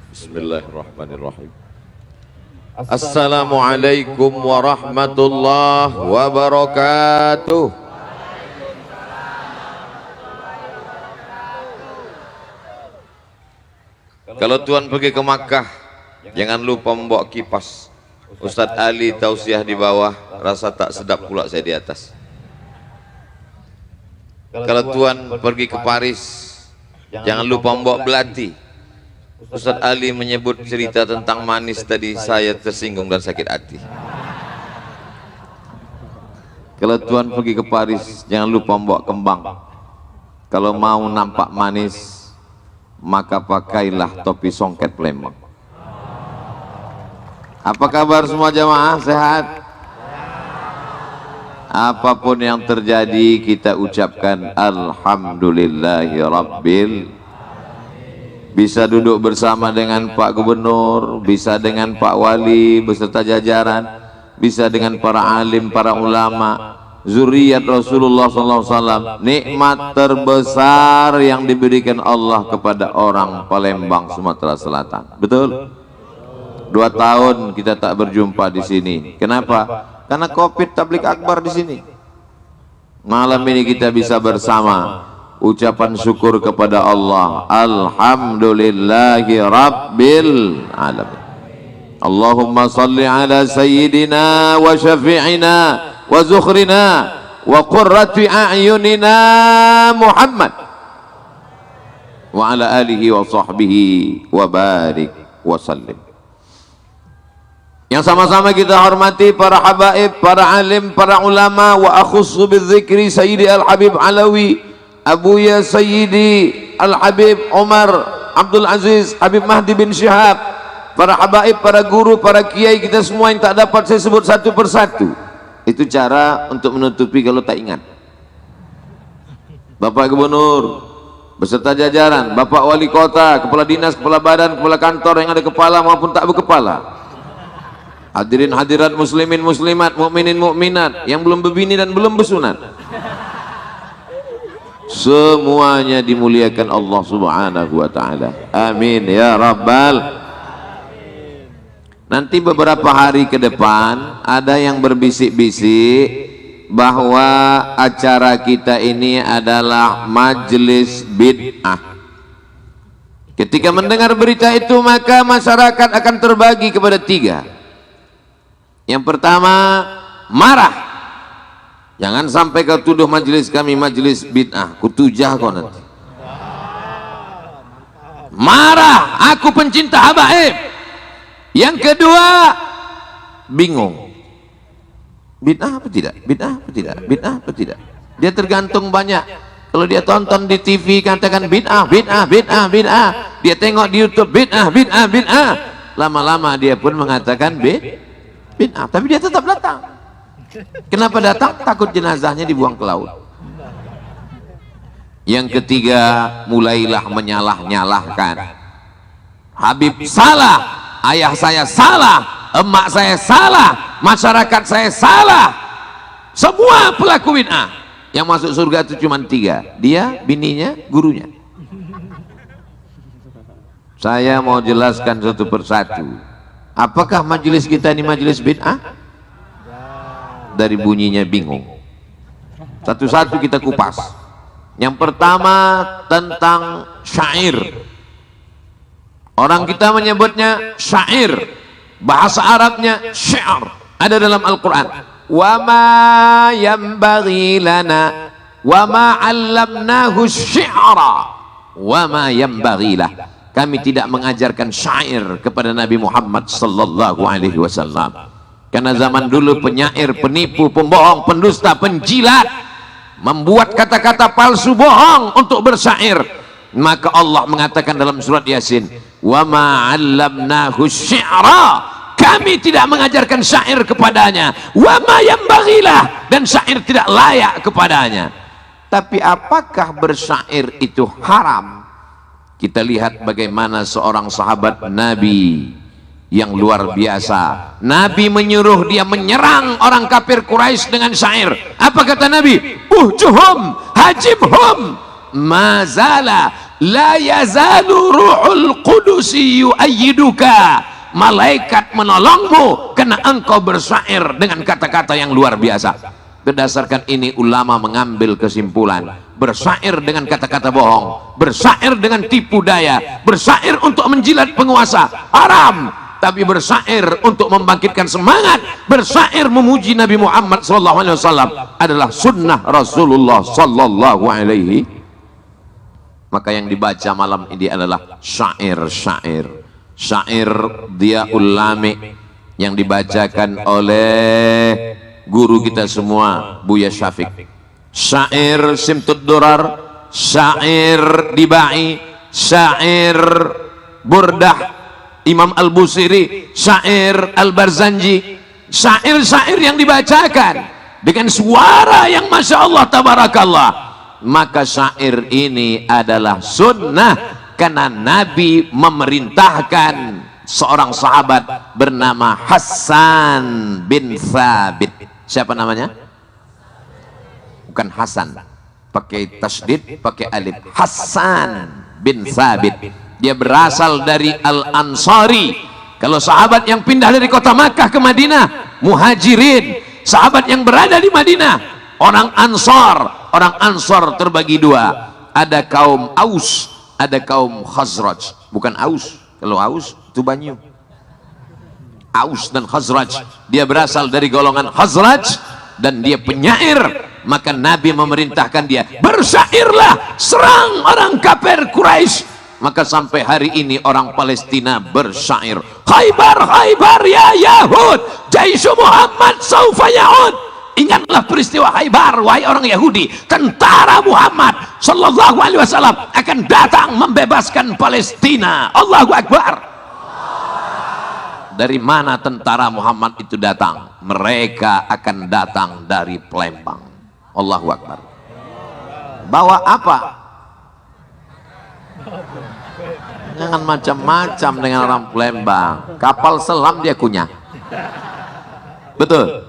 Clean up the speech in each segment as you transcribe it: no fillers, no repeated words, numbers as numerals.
Bismillahirrahmanirrahim. Assalamualaikum warahmatullahi wabarakatuh. Kalau Tuhan pergi ke Makkah, jangan lupa membawa kipas. Ustadz Ali tausiah di bawah, rasa tak sedap pula saya di atas. Kalau Tuhan pergi ke Paris, jangan lupa membawa belati. Ustadz Ali menyebut cerita tentang manis tadi, saya tersinggung dan sakit hati. Kalau Tuhan pergi ke Paris, jangan lupa membawa kembang. Kalau mau nampak manis, maka pakailah topi songket Palembang. Apa kabar semua jamaah? Sehat? Apapun yang terjadi, kita ucapkan Alhamdulillahi Rabbil. Bisa duduk bersama dengan Pak Gubernur, bisa dengan Pak Wali beserta jajaran, bisa dengan para alim, para ulama, zuriat Rasulullah SAW. Nikmat terbesar yang diberikan Allah kepada orang Palembang, Sumatera Selatan. Betul? 2 tahun kita tak berjumpa di sini. Kenapa? Karena Covid tablik akbar di sini. Malam ini kita bisa bersama, ucapan syukur kepada Allah. Alhamdulillahi Rabbil Alamin. Allahumma salli ala sayyidina wa syafi'ina wa zukhrina wa qurrati a'yunina Muhammad wa ala alihi wa sahbihi wa barik wa sallim. Yang sama-sama kita hormati para habaib, para alim, para ulama. Wa akhussu bidzikri Sayyidi Al-Habib Alawi, Abuya Sayyidi Al-Habib Umar Abdul Aziz Habib Mahdi bin Syihab, para habaib, para guru, para kiai, kita semua yang tak dapat saya sebut satu persatu. Itu cara untuk menutupi kalau tak ingat. Bapak Gubernur beserta jajaran, Bapak Wali Kota, Kepala Dinas, Kepala Badan, Kepala Kantor yang ada kepala maupun tak berkepala, hadirin hadirat muslimin muslimat, mukminin mukminat yang belum berbini dan belum bersunat, semuanya dimuliakan Allah Subhanahu wa taala. Amin ya rabbal. Nanti beberapa hari ke depan ada yang berbisik-bisik bahwa acara kita ini adalah majelis bid'ah. Ketika mendengar berita itu, maka masyarakat akan terbagi kepada 3. Yang pertama, marah. Jangan sampai kau tuduh majelis kami majelis bid'ah, kutujah kau nanti. Marah, aku pencinta habaib. Yang kedua, bingung. Bid'ah apa tidak? Bid'ah apa tidak? Bid'ah apa tidak? Dia tergantung banyak. Kalau dia tonton di TV katakan bid'ah, bid'ah, bid'ah, bid'ah. Dia tengok di YouTube bid'ah, bid'ah, bid'ah. Lama-lama dia pun mengatakan bid'ah, tapi dia tetap datang. Kenapa datang? Takut jenazahnya dibuang ke laut. Yang ketiga, mulailah menyalah-nyalahkan. Habib salah, ayah saya salah, emak saya salah, masyarakat saya salah. Semua pelaku bid'ah. Yang masuk surga itu cuma 3. Dia, bininya, gurunya. Saya mau jelaskan satu persatu. Apakah majelis kita ini majelis bid'ah? Dari bunyinya bingung. Satu-satu kita kupas. Yang pertama tentang syair. Orang kita menyebutnya syair. Bahasa Arabnya syair. Ada dalam Al-Quran. Wa ma yanbaghi lana wa ma 'allamnahu syi'ra wa ma yanbaghi lah. Kami tidak mengajarkan syair kepada Nabi Muhammad sallallahu alaihi wasallam. Karena zaman dulu penyair, penipu, pembohong, pendusta, penjilat membuat kata-kata palsu bohong untuk bersyair. Maka Allah mengatakan dalam surat Yasin, "Wa ma 'allamnahu syi'ra." Kami tidak mengajarkan syair kepadanya. Wa ma yanbaghilah, dan syair tidak layak kepadanya. Tapi apakah bersyair itu haram? Kita lihat bagaimana seorang sahabat Nabi yang luar biasa. Nabi menyuruh dia menyerang orang kafir Quraisy dengan syair. Apa kata Nabi? Uhjuhum, hajibhum, mazala la yazalu ruhul qudusi yu'ayyiduka, malaikat menolongmu karena engkau bersyair dengan kata-kata yang luar biasa. Berdasarkan ini ulama mengambil kesimpulan, bersyair dengan kata-kata bohong, bersyair dengan tipu daya, bersyair untuk menjilat penguasa haram, tapi bersyair untuk membangkitkan semangat, bersyair memuji Nabi Muhammad SAW adalah sunnah Rasulullah SAW. Maka yang dibaca malam ini adalah syair dia ulami yang dibacakan oleh guru kita semua, Buya Syafiq. Syair Simtud Durar, syair Dibai, syair Burdah Imam Al-Busiri, syair Al-Barzanji, syair-syair yang dibacakan dengan suara yang Masya Allah tabarakallah. Maka syair ini adalah sunnah karena Nabi memerintahkan seorang sahabat bernama Hasan bin Thabit. Siapa namanya? Bukan Hasan, pakai tasdid, pakai alif. Hasan bin Thabit. Dia berasal dari Al-Ansari. Kalau sahabat yang pindah dari kota Makkah ke Madinah, muhajirin. Sahabat yang berada di Madinah, orang Ansar. Orang Ansar terbagi dua. Ada kaum Aus, ada kaum Khazraj. Bukan Aus. Kalau Aus itu Banyu. Aus dan Khazraj, dia berasal dari golongan Khazraj dan dia penyair. Maka Nabi memerintahkan dia, bersyairlah, serang orang kafir Quraisy. Maka sampai hari ini orang Palestina bersyair, Khaybar, Khaybar ya Yahud, Jaisu Muhammad saufa ya'ud. Ingatlah peristiwa Khaybar, wahai orang Yahudi, tentara Muhammad sallallahu alaihi wasallam akan datang membebaskan Palestina. Allahu Akbar. Dari mana tentara Muhammad itu datang? Mereka akan datang dari Palembang. Allahu Akbar. Bawa apa? Jangan macam-macam dengan orang Palembang. Kapal selam dia kunyah. Betul?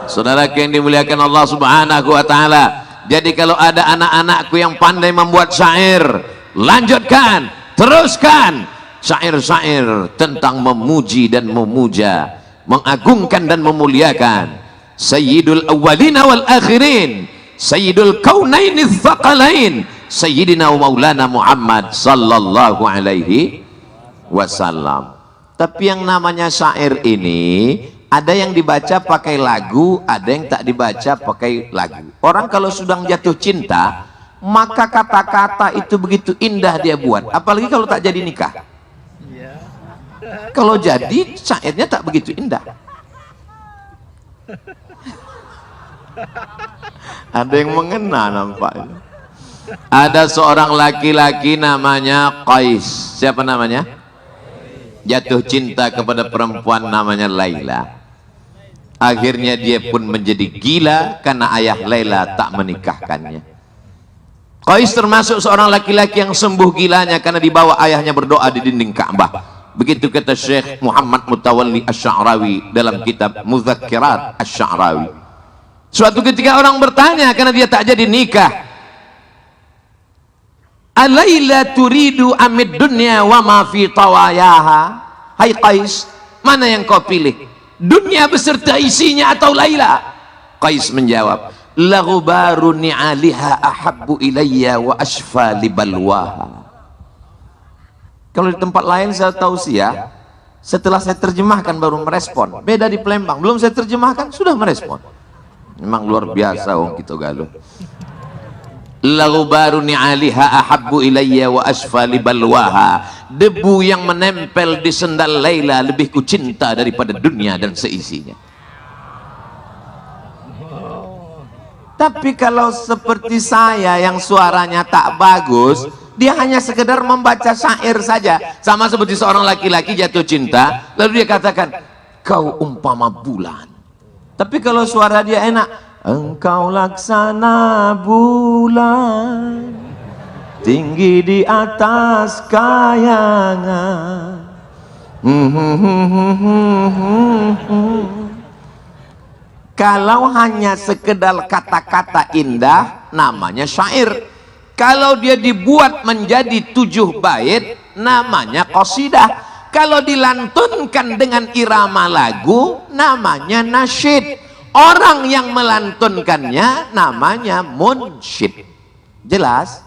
Saudara yang dimuliakan Allah Subhanahu wa Ta'ala. Jadi kalau ada anak-anakku yang pandai membuat syair, lanjutkan, teruskan syair-syair tentang memuji dan memuja, mengagungkan dan memuliakan Sayyidul Awwalina wal Akhirin, Sayyidul Kaunaini Tsaqalain, Sayyidina wa Maulana Muhammad sallallahu alaihi wasallam. Tapi yang namanya syair ini ada yang dibaca pakai lagu, ada yang tak dibaca pakai lagu. Orang kalau sudah jatuh cinta, maka kata-kata itu begitu indah dia buat, apalagi kalau tak jadi nikah. Kalau jadi syairnya tak begitu indah. Ada yang mengena nampaknya. Ada seorang laki-laki namanya Qais. Siapa namanya? Jatuh cinta kepada perempuan namanya Laila. Akhirnya dia pun menjadi gila karena ayah Laila tak menikahkannya. Qais termasuk seorang laki-laki yang sembuh gilanya karena dibawa ayahnya berdoa di dinding Ka'bah. Begitu kata Syekh Muhammad Mutawalli Asy-Sya'rawi dalam kitab Mudzakirat Asy-Sya'rawi. Suatu ketika orang bertanya karena dia tak jadi nikah, Alaila turidu amid dunya wa ma fi tawayaha. Hai Qais, mana yang kau pilih? Dunia beserta isinya atau Laila? Qais menjawab, la ghubaru ni'aliha ahabbu ilayya wa ashfa li balwaha. Kalau di tempat lain saya tausiah, setelah saya terjemahkan baru merespon. Beda di Palembang, belum saya terjemahkan sudah merespon. Memang luar biasa wong kita galuh. Lagubaru ni'aliha ahabbu ilayya wa asfa li balwaha. Debu yang menempel di sendal Laila lebih ku cinta daripada dunia dan seisinya. Tapi kalau seperti saya yang suaranya tak bagus, dia hanya sekedar membaca syair saja, sama seperti seorang laki-laki jatuh cinta lalu dia katakan kau umpama bulan. Tapi kalau suara dia enak, engkau laksana bulan tinggi di atas kayangan. Kalau hanya sekedar kata-kata indah namanya syair. kalau dia dibuat menjadi 7 bait namanya qasidah. Kalau dilantunkan dengan irama lagu namanya nasyid. Orang yang melantunkannya namanya munsyid. Jelas?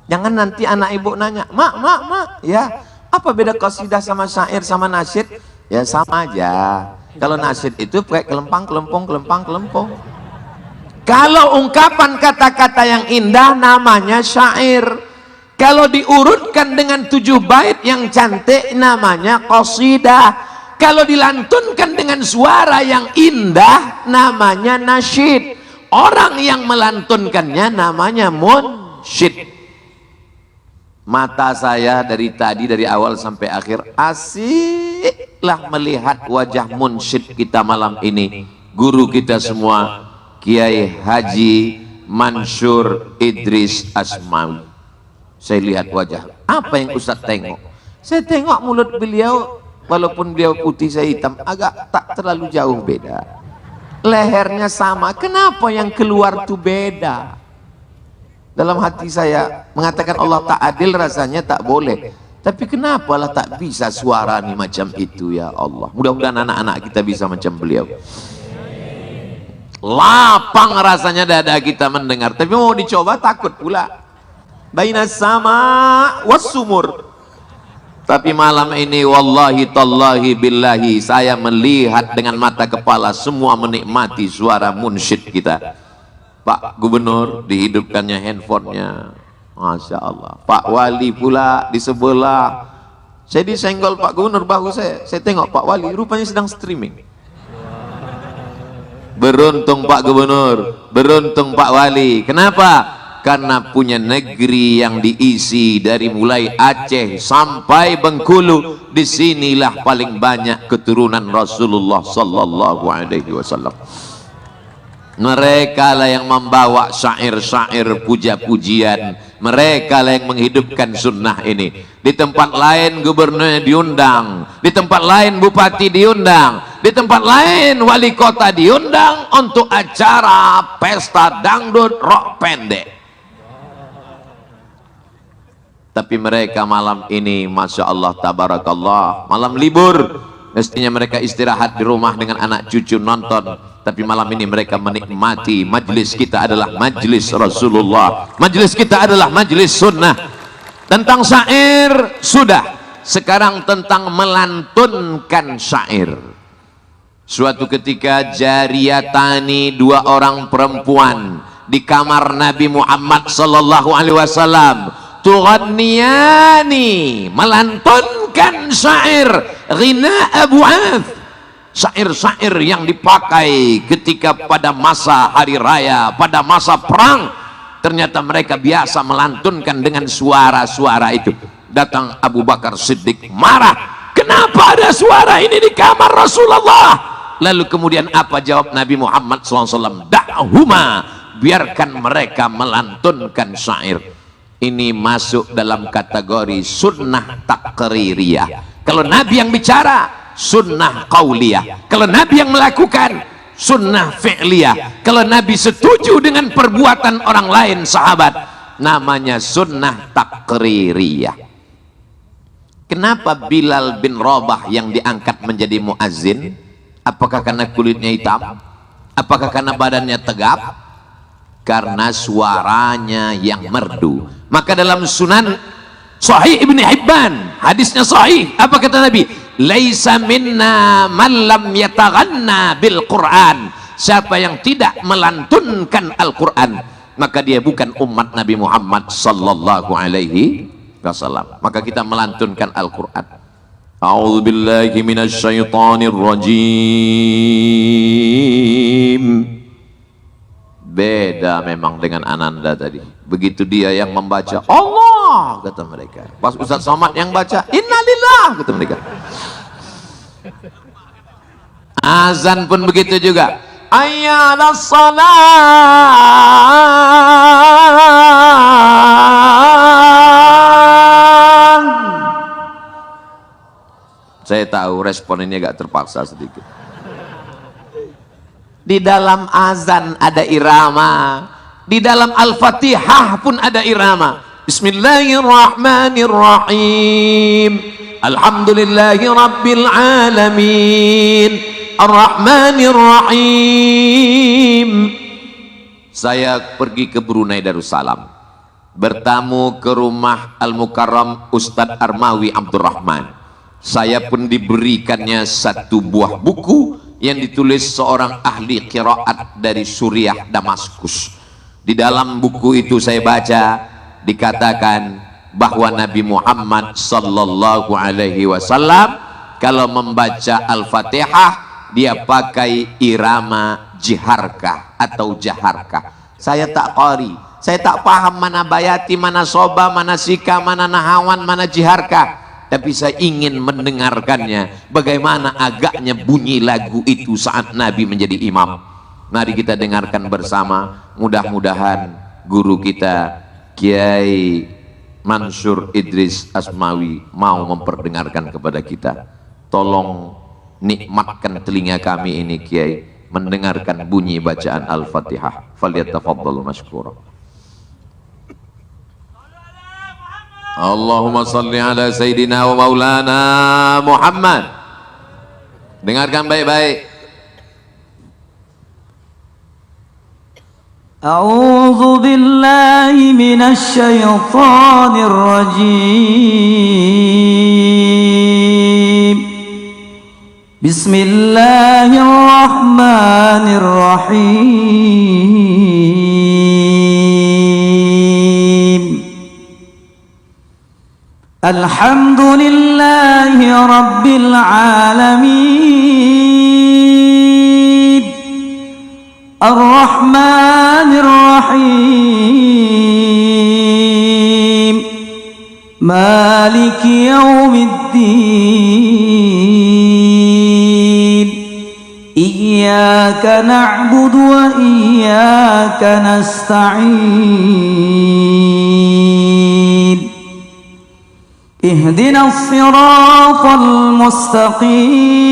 Jangan nanti anak ibu nanya, mak, ya apa beda qasidah sama syair sama nasyid? Ya sama aja. Kalau nasyid itu pakai kelempang. Kalau ungkapan kata-kata yang indah namanya syair. Kalau diurutkan dengan 7 bait yang cantik namanya qasidah. Kalau dilantunkan dengan suara yang indah namanya nasyid. Orang yang melantunkannya namanya munsyid. Mata saya dari tadi, dari awal sampai akhir, asiklah melihat wajah munsyid kita malam ini. Guru kita semua, Kiai Haji Mansur Idris Asmawi. Saya lihat wajah, apa yang Ustaz tengok? Saya tengok mulut beliau, walaupun beliau putih saya hitam, agak tak terlalu jauh beda. Lehernya sama, kenapa yang keluar tuh beda? Dalam hati saya mengatakan Allah tak adil, rasanya tak boleh. Tapi kenapa lah tak bisa suara nih macam itu, ya Allah. Mudah-mudahan anak-anak kita bisa macam beliau. Lapang rasanya dada kita mendengar, tapi mau dicoba takut pula. Bainas sama was sumur. Tapi malam ini wallahi tallahi billahi saya melihat dengan mata kepala semua menikmati suara munsyid kita. Pak Gubernur dihidupkannya handphonenya, Masya Allah. Pak Wali pula di sebelah. Saya disenggol Pak Gubernur bahu saya tengok Pak Wali rupanya sedang streaming. Beruntung Pak Gubernur, beruntung Pak Wali. Kenapa? Karena punya negeri yang diisi dari mulai Aceh sampai Bengkulu. Disinilah paling banyak keturunan Rasulullah sallallahu alaihi wasallam. Mereka lah yang membawa syair-syair puja-pujian. Mereka lah yang menghidupkan sunnah ini. Di tempat lain gubernurnya diundang, di tempat lain bupati diundang, di tempat lain wali kota diundang untuk acara pesta dangdut rock pendek. Tapi mereka malam ini Masya Allah tabarakallah, malam libur, mestinya mereka istirahat di rumah dengan anak cucu nonton, tapi malam ini mereka menikmati. Majlis kita adalah majlis Rasulullah, majlis kita adalah majlis sunnah. Tentang syair sudah, sekarang tentang melantunkan syair. Suatu ketika jariyatani, 2 orang perempuan di kamar Nabi Muhammad sallallahu alaihi wasallam, tughanniyani, melantunkan syair, ghina Abu Ath, syair-syair yang dipakai ketika pada masa hari raya, pada masa perang. Ternyata mereka biasa melantunkan dengan suara-suara itu. Datang Abu Bakar Siddiq marah, kenapa ada suara ini di kamar Rasulullah? Lalu kemudian apa jawab Nabi Muhammad SAW? Da'huma, biarkan mereka melantunkan syair. Ini masuk dalam kategori sunnah takririyah. Kalau Nabi yang bicara, sunnah qauliyah. Kalau Nabi yang melakukan, sunnah fi'liyah. Kalau Nabi setuju dengan perbuatan orang lain sahabat, namanya sunnah takririyah. Kenapa Bilal bin Rabah yang diangkat menjadi muazzin? Apakah karena kulitnya hitam? Apakah karena badannya tegap? Karena suaranya yang merdu. Maka dalam Sunan Sahih Ibn Hibban, hadisnya sahih, apa kata Nabi? Laisa minna man lam yataghanna bil Quran. Siapa yang tidak melantunkan Al-Quran, maka dia bukan umat Nabi Muhammad sallallahu alaihi wasallam. Maka kita melantunkan Al-Quran. A'udzu billahi minasy syaithanir rajim. Beda memang dengan Ananda tadi. Begitu dia yang membaca Allah, kata mereka. Pas Ustaz Somad yang baca Innalillah, kata mereka. Azan pun begitu juga. Ayyalas salat. Saya tahu respon ini agak terpaksa sedikit. Di dalam azan ada irama, Di dalam Al-Fatihah pun ada irama. Bismillahirrahmanirrahim. Alhamdulillahi rabbil alamin. Ar-Rahmanir-Rahim. Saya pergi ke Brunei Darussalam, bertamu ke rumah Al-Mukarram Ustadz Armawi Abdurrahman. Saya pun diberikannya satu buah buku yang ditulis seorang ahli qiraat dari Suriah Damaskus. Di dalam buku itu saya baca, dikatakan bahwa Nabi Muhammad sallallahu alaihi wasallam kalau membaca Al-Fatihah dia pakai irama jiharkah atau jaharkah. Saya tak qari, saya tak paham mana bayati, mana soba, mana sika, mana nahawan, mana jiharkah, tapi saya ingin mendengarkannya bagaimana agaknya bunyi lagu itu saat Nabi menjadi imam. Mari kita dengarkan bersama. Mudah-mudahan guru kita Kiai Mansur Idris Asmawi mau memperdengarkan kepada kita. Tolong nikmatkan telinga kami ini Kiai mendengarkan bunyi bacaan Al-Fatihah. Falyatafadhalu mashkura. Allahumma salli ala Sayyidina wa Maulana Muhammad. Dengarkan baik-baik. أعوذ بالله من الشيطان الرجيم بسم الله الرحمن الرحيم الحمد لله رب العالمين الرحمن الرحيم مالك يوم الدين إياك نعبد وإياك نستعين اهدنا الصراط المستقيم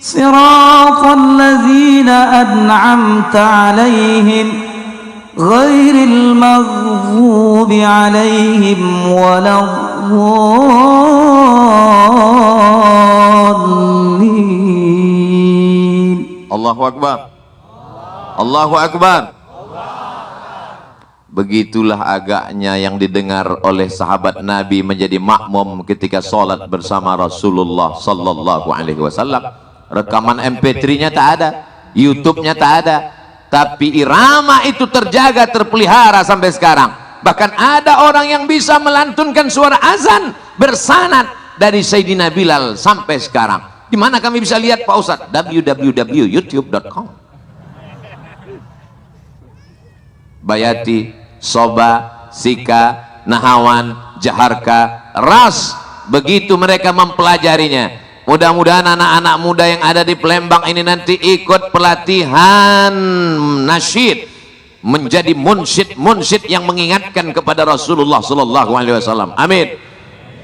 صراط الذين أنعمت عليهم غير المغضوب عليهم ولا الضالين. Allahu Akbar. Allahu Akbar. Begitulah agaknya yang didengar oleh sahabat Nabi menjadi makmum ketika sholat bersama Rasulullah sallallahu alaihi wasallam. Rekaman MP3-nya tak ada, YouTube-nya tak ada, tapi irama itu terjaga, terpelihara sampai sekarang. Bahkan ada orang yang bisa melantunkan suara azan bersanad dari Sayyidina Bilal sampai sekarang. Di mana kami bisa lihat Pak Ustadz? www.youtube.com. Bayati, soba, sika, nahawan, jaharka, ras, begitu mereka mempelajarinya. Mudah-mudahan anak-anak muda yang ada di Palembang ini nanti ikut pelatihan nasyid, menjadi munsyid yang mengingatkan kepada Rasulullah sallallahu alaihi wasallam. Amin.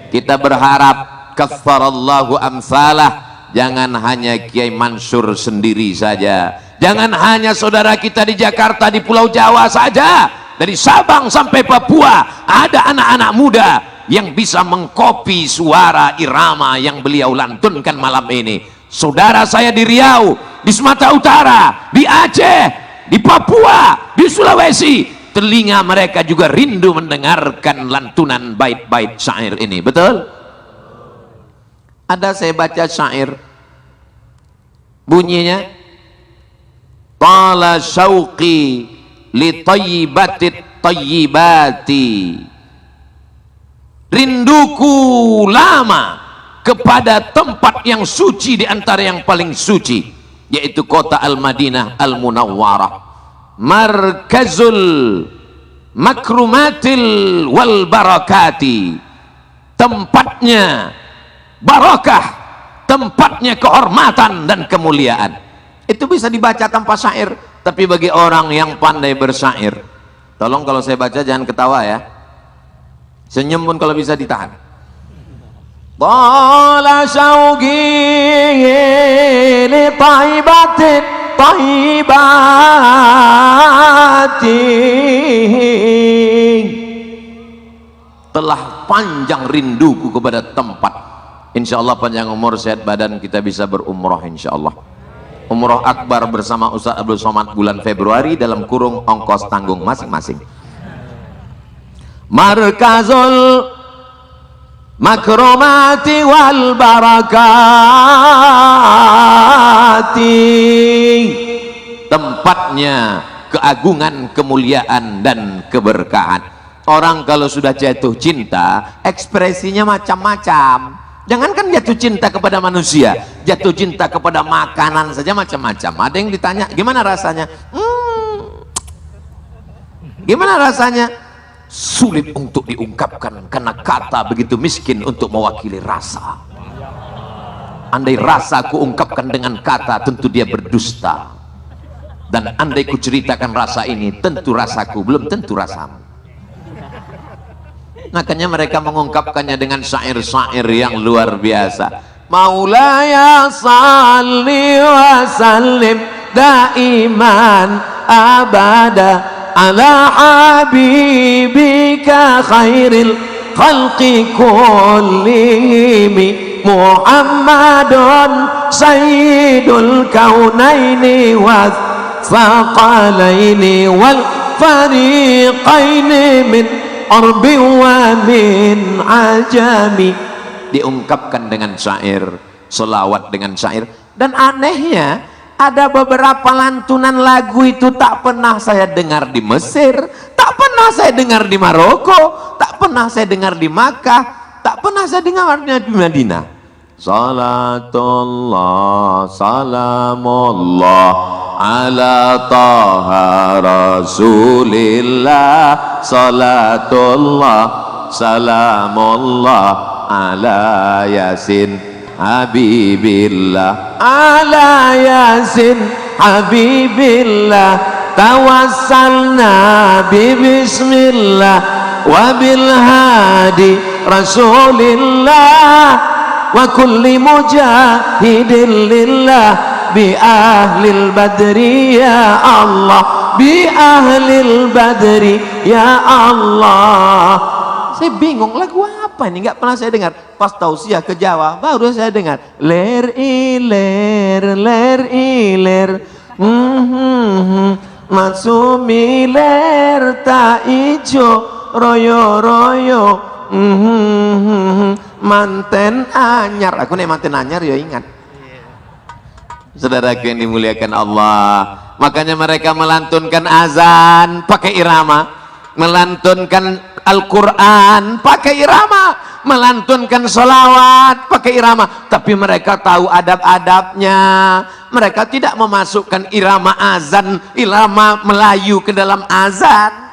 Kita berharap kaffarallahu amsalah. Jangan hanya Kiai Mansur sendiri saja, jangan hanya saudara kita di Jakarta, di Pulau Jawa saja, dari Sabang sampai Papua ada anak-anak muda yang bisa mengkopi suara irama yang beliau lantunkan malam ini. Saudara saya di Riau, di Sumatera Utara, di Aceh, di Papua, di Sulawesi, telinga mereka juga rindu mendengarkan lantunan bait-bait syair ini. Betul? Ada saya baca syair, bunyinya Tala syauqi li tayyibatit tayyibati, rinduku lama kepada tempat yang suci di antara yang paling suci, yaitu kota Al-Madinah Al-Munawwarah, markazul makrumatil wal barakati, tempatnya barakah, tempatnya kehormatan dan kemuliaan. Itu bisa dibaca tanpa syair, tapi bagi orang yang pandai bersyair, tolong kalau saya baca jangan ketawa ya, senyum pun kalau bisa ditahan. Tala syauqi li taibatin thayyibati. Telah panjang rinduku kepada tempat. Insyaallah panjang umur sehat badan kita bisa berumrah insyaallah. Umrah akbar bersama Ustaz Abdul Somad bulan Februari dalam kurung ongkos tanggung masing-masing. Markazul makrumati wal barakati, tempatnya keagungan, kemuliaan dan keberkahan. Orang kalau sudah jatuh cinta ekspresinya macam-macam. Jangankan jatuh cinta kepada manusia, jatuh cinta kepada makanan saja macam-macam. Ada yang ditanya gimana rasanya, gimana rasanya, sulit untuk diungkapkan karena kata begitu miskin untuk mewakili rasa. Andai rasa ku ungkapkan dengan kata tentu dia berdusta, dan andai ku ceritakan rasa ini tentu rasaku belum tentu rasamu. Makanya mereka mengungkapkannya dengan syair-syair yang luar biasa. Maulaya salli wa sallim daiman abada ala habibika khairil khalqi kullihim Muhammadun sayyidul kaunaini wa thaqalaini wal fariqaini min arbi wa min ajami. Diungkapkan dengan syair, selawat dengan syair. Dan anehnya ada beberapa lantunan lagu itu tak pernah saya dengar di Mesir, tak pernah saya dengar di Maroko, tak pernah saya dengar di Makkah, tak pernah saya dengar di Madinah. Salatullah salamullah ala taha rasulillah, salatullah salamullah ala yasin habibillah, ala yasin habibillah, tawassalna bi bismillah wa bil hadi rasulillah wa kulli mujahidin lillah bi ahlil badri ya Allah, bi ahlil badri ya Allah. Saya bingung lagu apa ini, nggak pernah saya dengar. Pas tausiah ke Jawa baru saya dengar ler iler matsumi ler ta ijo royo royo manten anyar. Aku nih manten anyar ya ingat. Saudaraku yang dimuliakan Allah, makanya mereka melantunkan azan pakai irama, melantunkan Al-Quran pakai irama, melantunkan sholawat pakai irama. Tapi mereka tahu adab-adabnya. Mereka tidak memasukkan irama azan, irama Melayu ke dalam azan.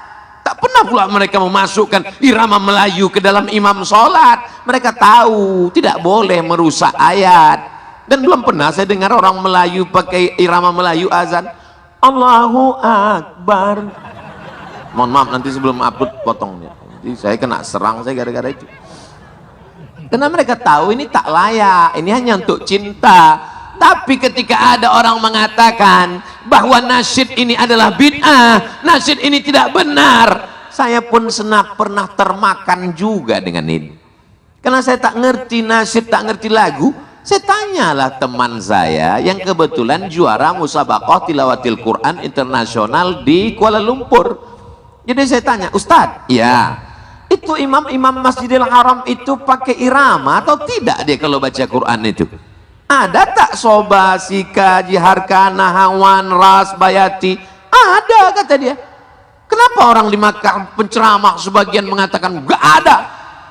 Tak pernah pula mereka memasukkan irama Melayu ke dalam imam sholat. Mereka tahu tidak boleh merusak ayat. Dan belum pernah saya dengar orang Melayu pakai irama Melayu azan Allahu Akbar. Mohon maaf nanti sebelum upload potongnya, nanti saya kena serang saya gara-gara itu. Karena mereka tahu ini tak layak, ini hanya untuk cinta. Tapi ketika ada orang mengatakan bahwa nasyid ini adalah bid'ah, nasyid ini tidak benar, saya pun pernah termakan juga dengan ini. Karena saya tak ngerti nasyid, tak ngerti lagu. Saya tanyalah teman saya yang kebetulan juara musabaqah tilawatil Quran internasional di Kuala Lumpur. Jadi saya tanya, Ustadz, ya itu imam-imam Masjidil Haram itu pakai irama atau tidak dia kalau baca Quran itu? Ada tak Soba, Sika, Jiharkana, Hawan, Ras, Bayati? Ada kata dia. Kenapa orang di Makkah penceramah sebagian mengatakan nggak ada?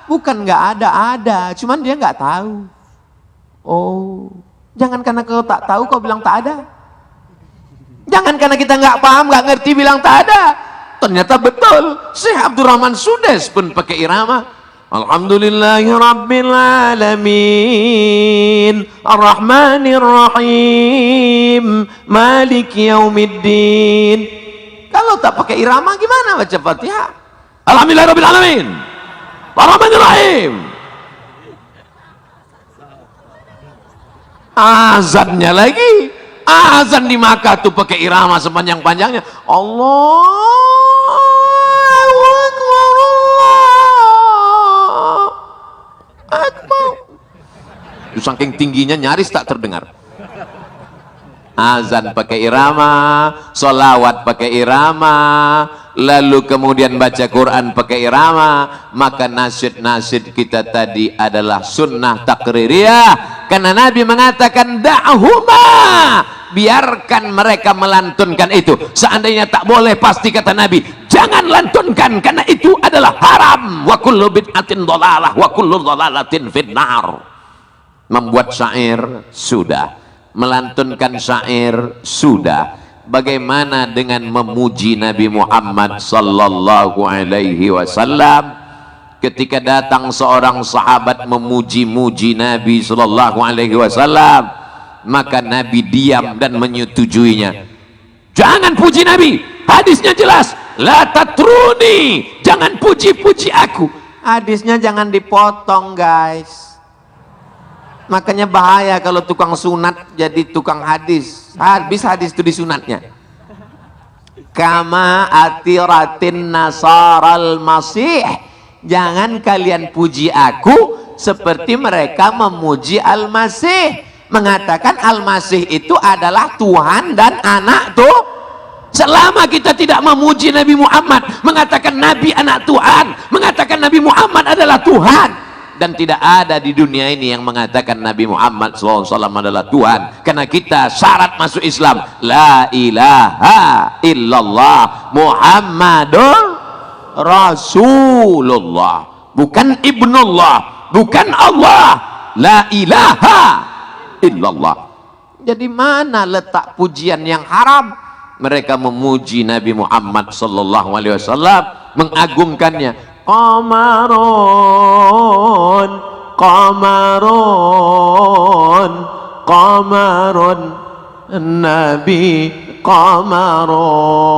Bukan nggak ada, ada. Cuman dia nggak tahu. Oh, jangan karena kau tak tahu kau bilang tak ada. Jangan karena kita nggak paham, nggak ngerti bilang tak ada. Ternyata betul. Syekh Abdurrahman Sudes pun pakai irama. Alhamdulillahi Rabbil Alamin Ar-Rahmanir Rahim Maliki Yaumiddin. Kalau tak pakai irama gimana baca Fatihah? Alhamdulillahi Rabbil Alamin Ar-Rahmanir Rahim. Azannya lagi Azan di Makkah tuh pakai irama sepanjang-panjangnya. Allahu Akbar, Allahu Akbar. Itu saking tingginya nyaris tak terdengar. Azan pakai irama, solawat pakai irama, lalu kemudian baca Quran pakai irama. Maka nasyid-nasyid kita tadi adalah sunnah takririyah, karena Nabi mengatakan da'huma, biarkan mereka melantunkan itu. Seandainya tak boleh, pasti kata Nabi jangan lantunkan, karena itu adalah haram. Wa kullu bid'atin dhalalah wa kullu dhalalatin finnar. Membuat syair sudah, melantunkan syair sudah. Bagaimana dengan memuji Nabi Muhammad sallallahu alaihi wasallam? Ketika datang seorang sahabat memuji-muji Nabi sallallahu alaihi wasallam, maka Nabi diam dan menyetujuinya. Jangan puji Nabi, hadisnya jelas, la tatruni, jangan puji-puji aku. Hadisnya jangan dipotong, guys. Makanya bahaya kalau tukang sunat jadi tukang hadis. Habis hadis itu disunatnya. Kama atiratin nasaral masih, jangan kalian puji aku seperti mereka memuji Al-Masih, mengatakan Al-Masih itu adalah Tuhan dan anak tuh. Selama kita tidak memuji Nabi Muhammad, mengatakan Nabi anak Tuhan, mengatakan Nabi Muhammad adalah Tuhan, dan tidak ada di dunia ini yang mengatakan Nabi Muhammad SAW adalah Tuhan. Karena kita syarat masuk Islam, la ilaha illallah Muhammadur Rasulullah, bukan ibnullah, bukan Allah, la ilaha illallah. Jadi mana letak pujian yang haram? Mereka memuji Nabi Muhammad sallallahu alaihi wasallam, mengagungkannya. Qamarun, qamarun, qamarun, Nabi qamarun.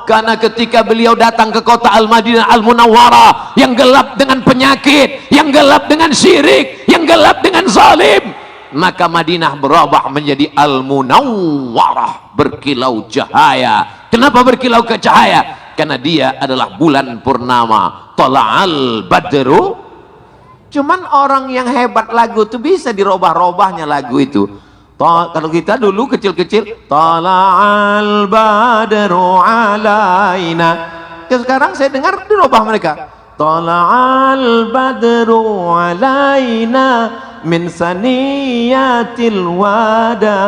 Karena ketika beliau datang ke kota Al-Madinah Al-Munawwarah yang gelap dengan penyakit, yang gelap dengan syirik, yang gelap dengan zalim, maka Madinah berubah menjadi Al-Munawwarah, berkilau cahaya. Kenapa berkilau ke cahaya? Karena dia adalah bulan purnama, tala'al badru. Cuman orang yang hebat lagu itu bisa dirubah-rubahnya lagu itu. Kalau kita dulu kecil-kecil, tala'al badru alaina. Sekarang saya dengar dirubah mereka, tala'al badru alaina min saniyatil wada.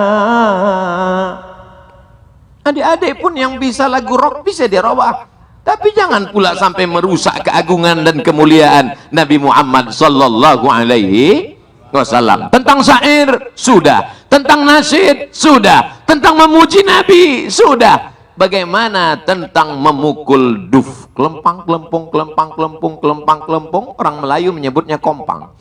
Adik-adik pun yang bisa lagu rock bisa dirubah, tapi jangan pula sampai merusak keagungan dan kemuliaan Nabi Muhammad sallallahu alaihi wasallam. Tentang syair sudah, tentang nasyid sudah, tentang memuji Nabi sudah. Bagaimana tentang memukul duf, kelempang kelempung, kelempang kelempung, kelempang kelempung, orang Melayu menyebutnya kompang.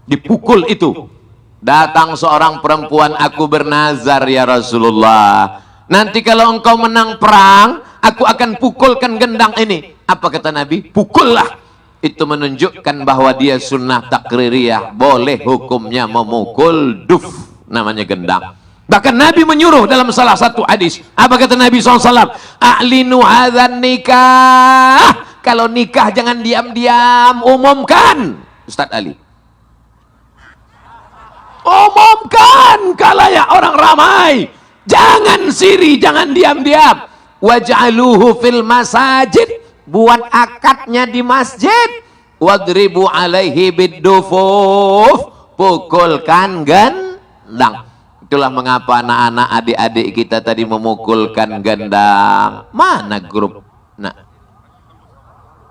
Dipukul itu. Datang seorang perempuan, aku bernazar ya Rasulullah, nanti kalau engkau menang perang, aku akan pukulkan gendang ini. Apa kata Nabi? Pukullah. Itu menunjukkan bahwa dia sunnah takririyah, boleh hukumnya memukul duf, namanya gendang. Bahkan Nabi menyuruh dalam salah satu hadis. Apa kata Nabi SAW? A'linu hadzan nikah. Kalau nikah jangan diam-diam, umumkan. Ustaz Ali, umumkan khalayak orang ramai, jangan siri, jangan diam-diam. Waj'aluhu fil masajid, buat akadnya di masjid. Wadribu alaihi biddufuf, pukulkan gendang. Itulah mengapa anak-anak adik-adik kita tadi memukulkan gendang. Mana grup? Nah,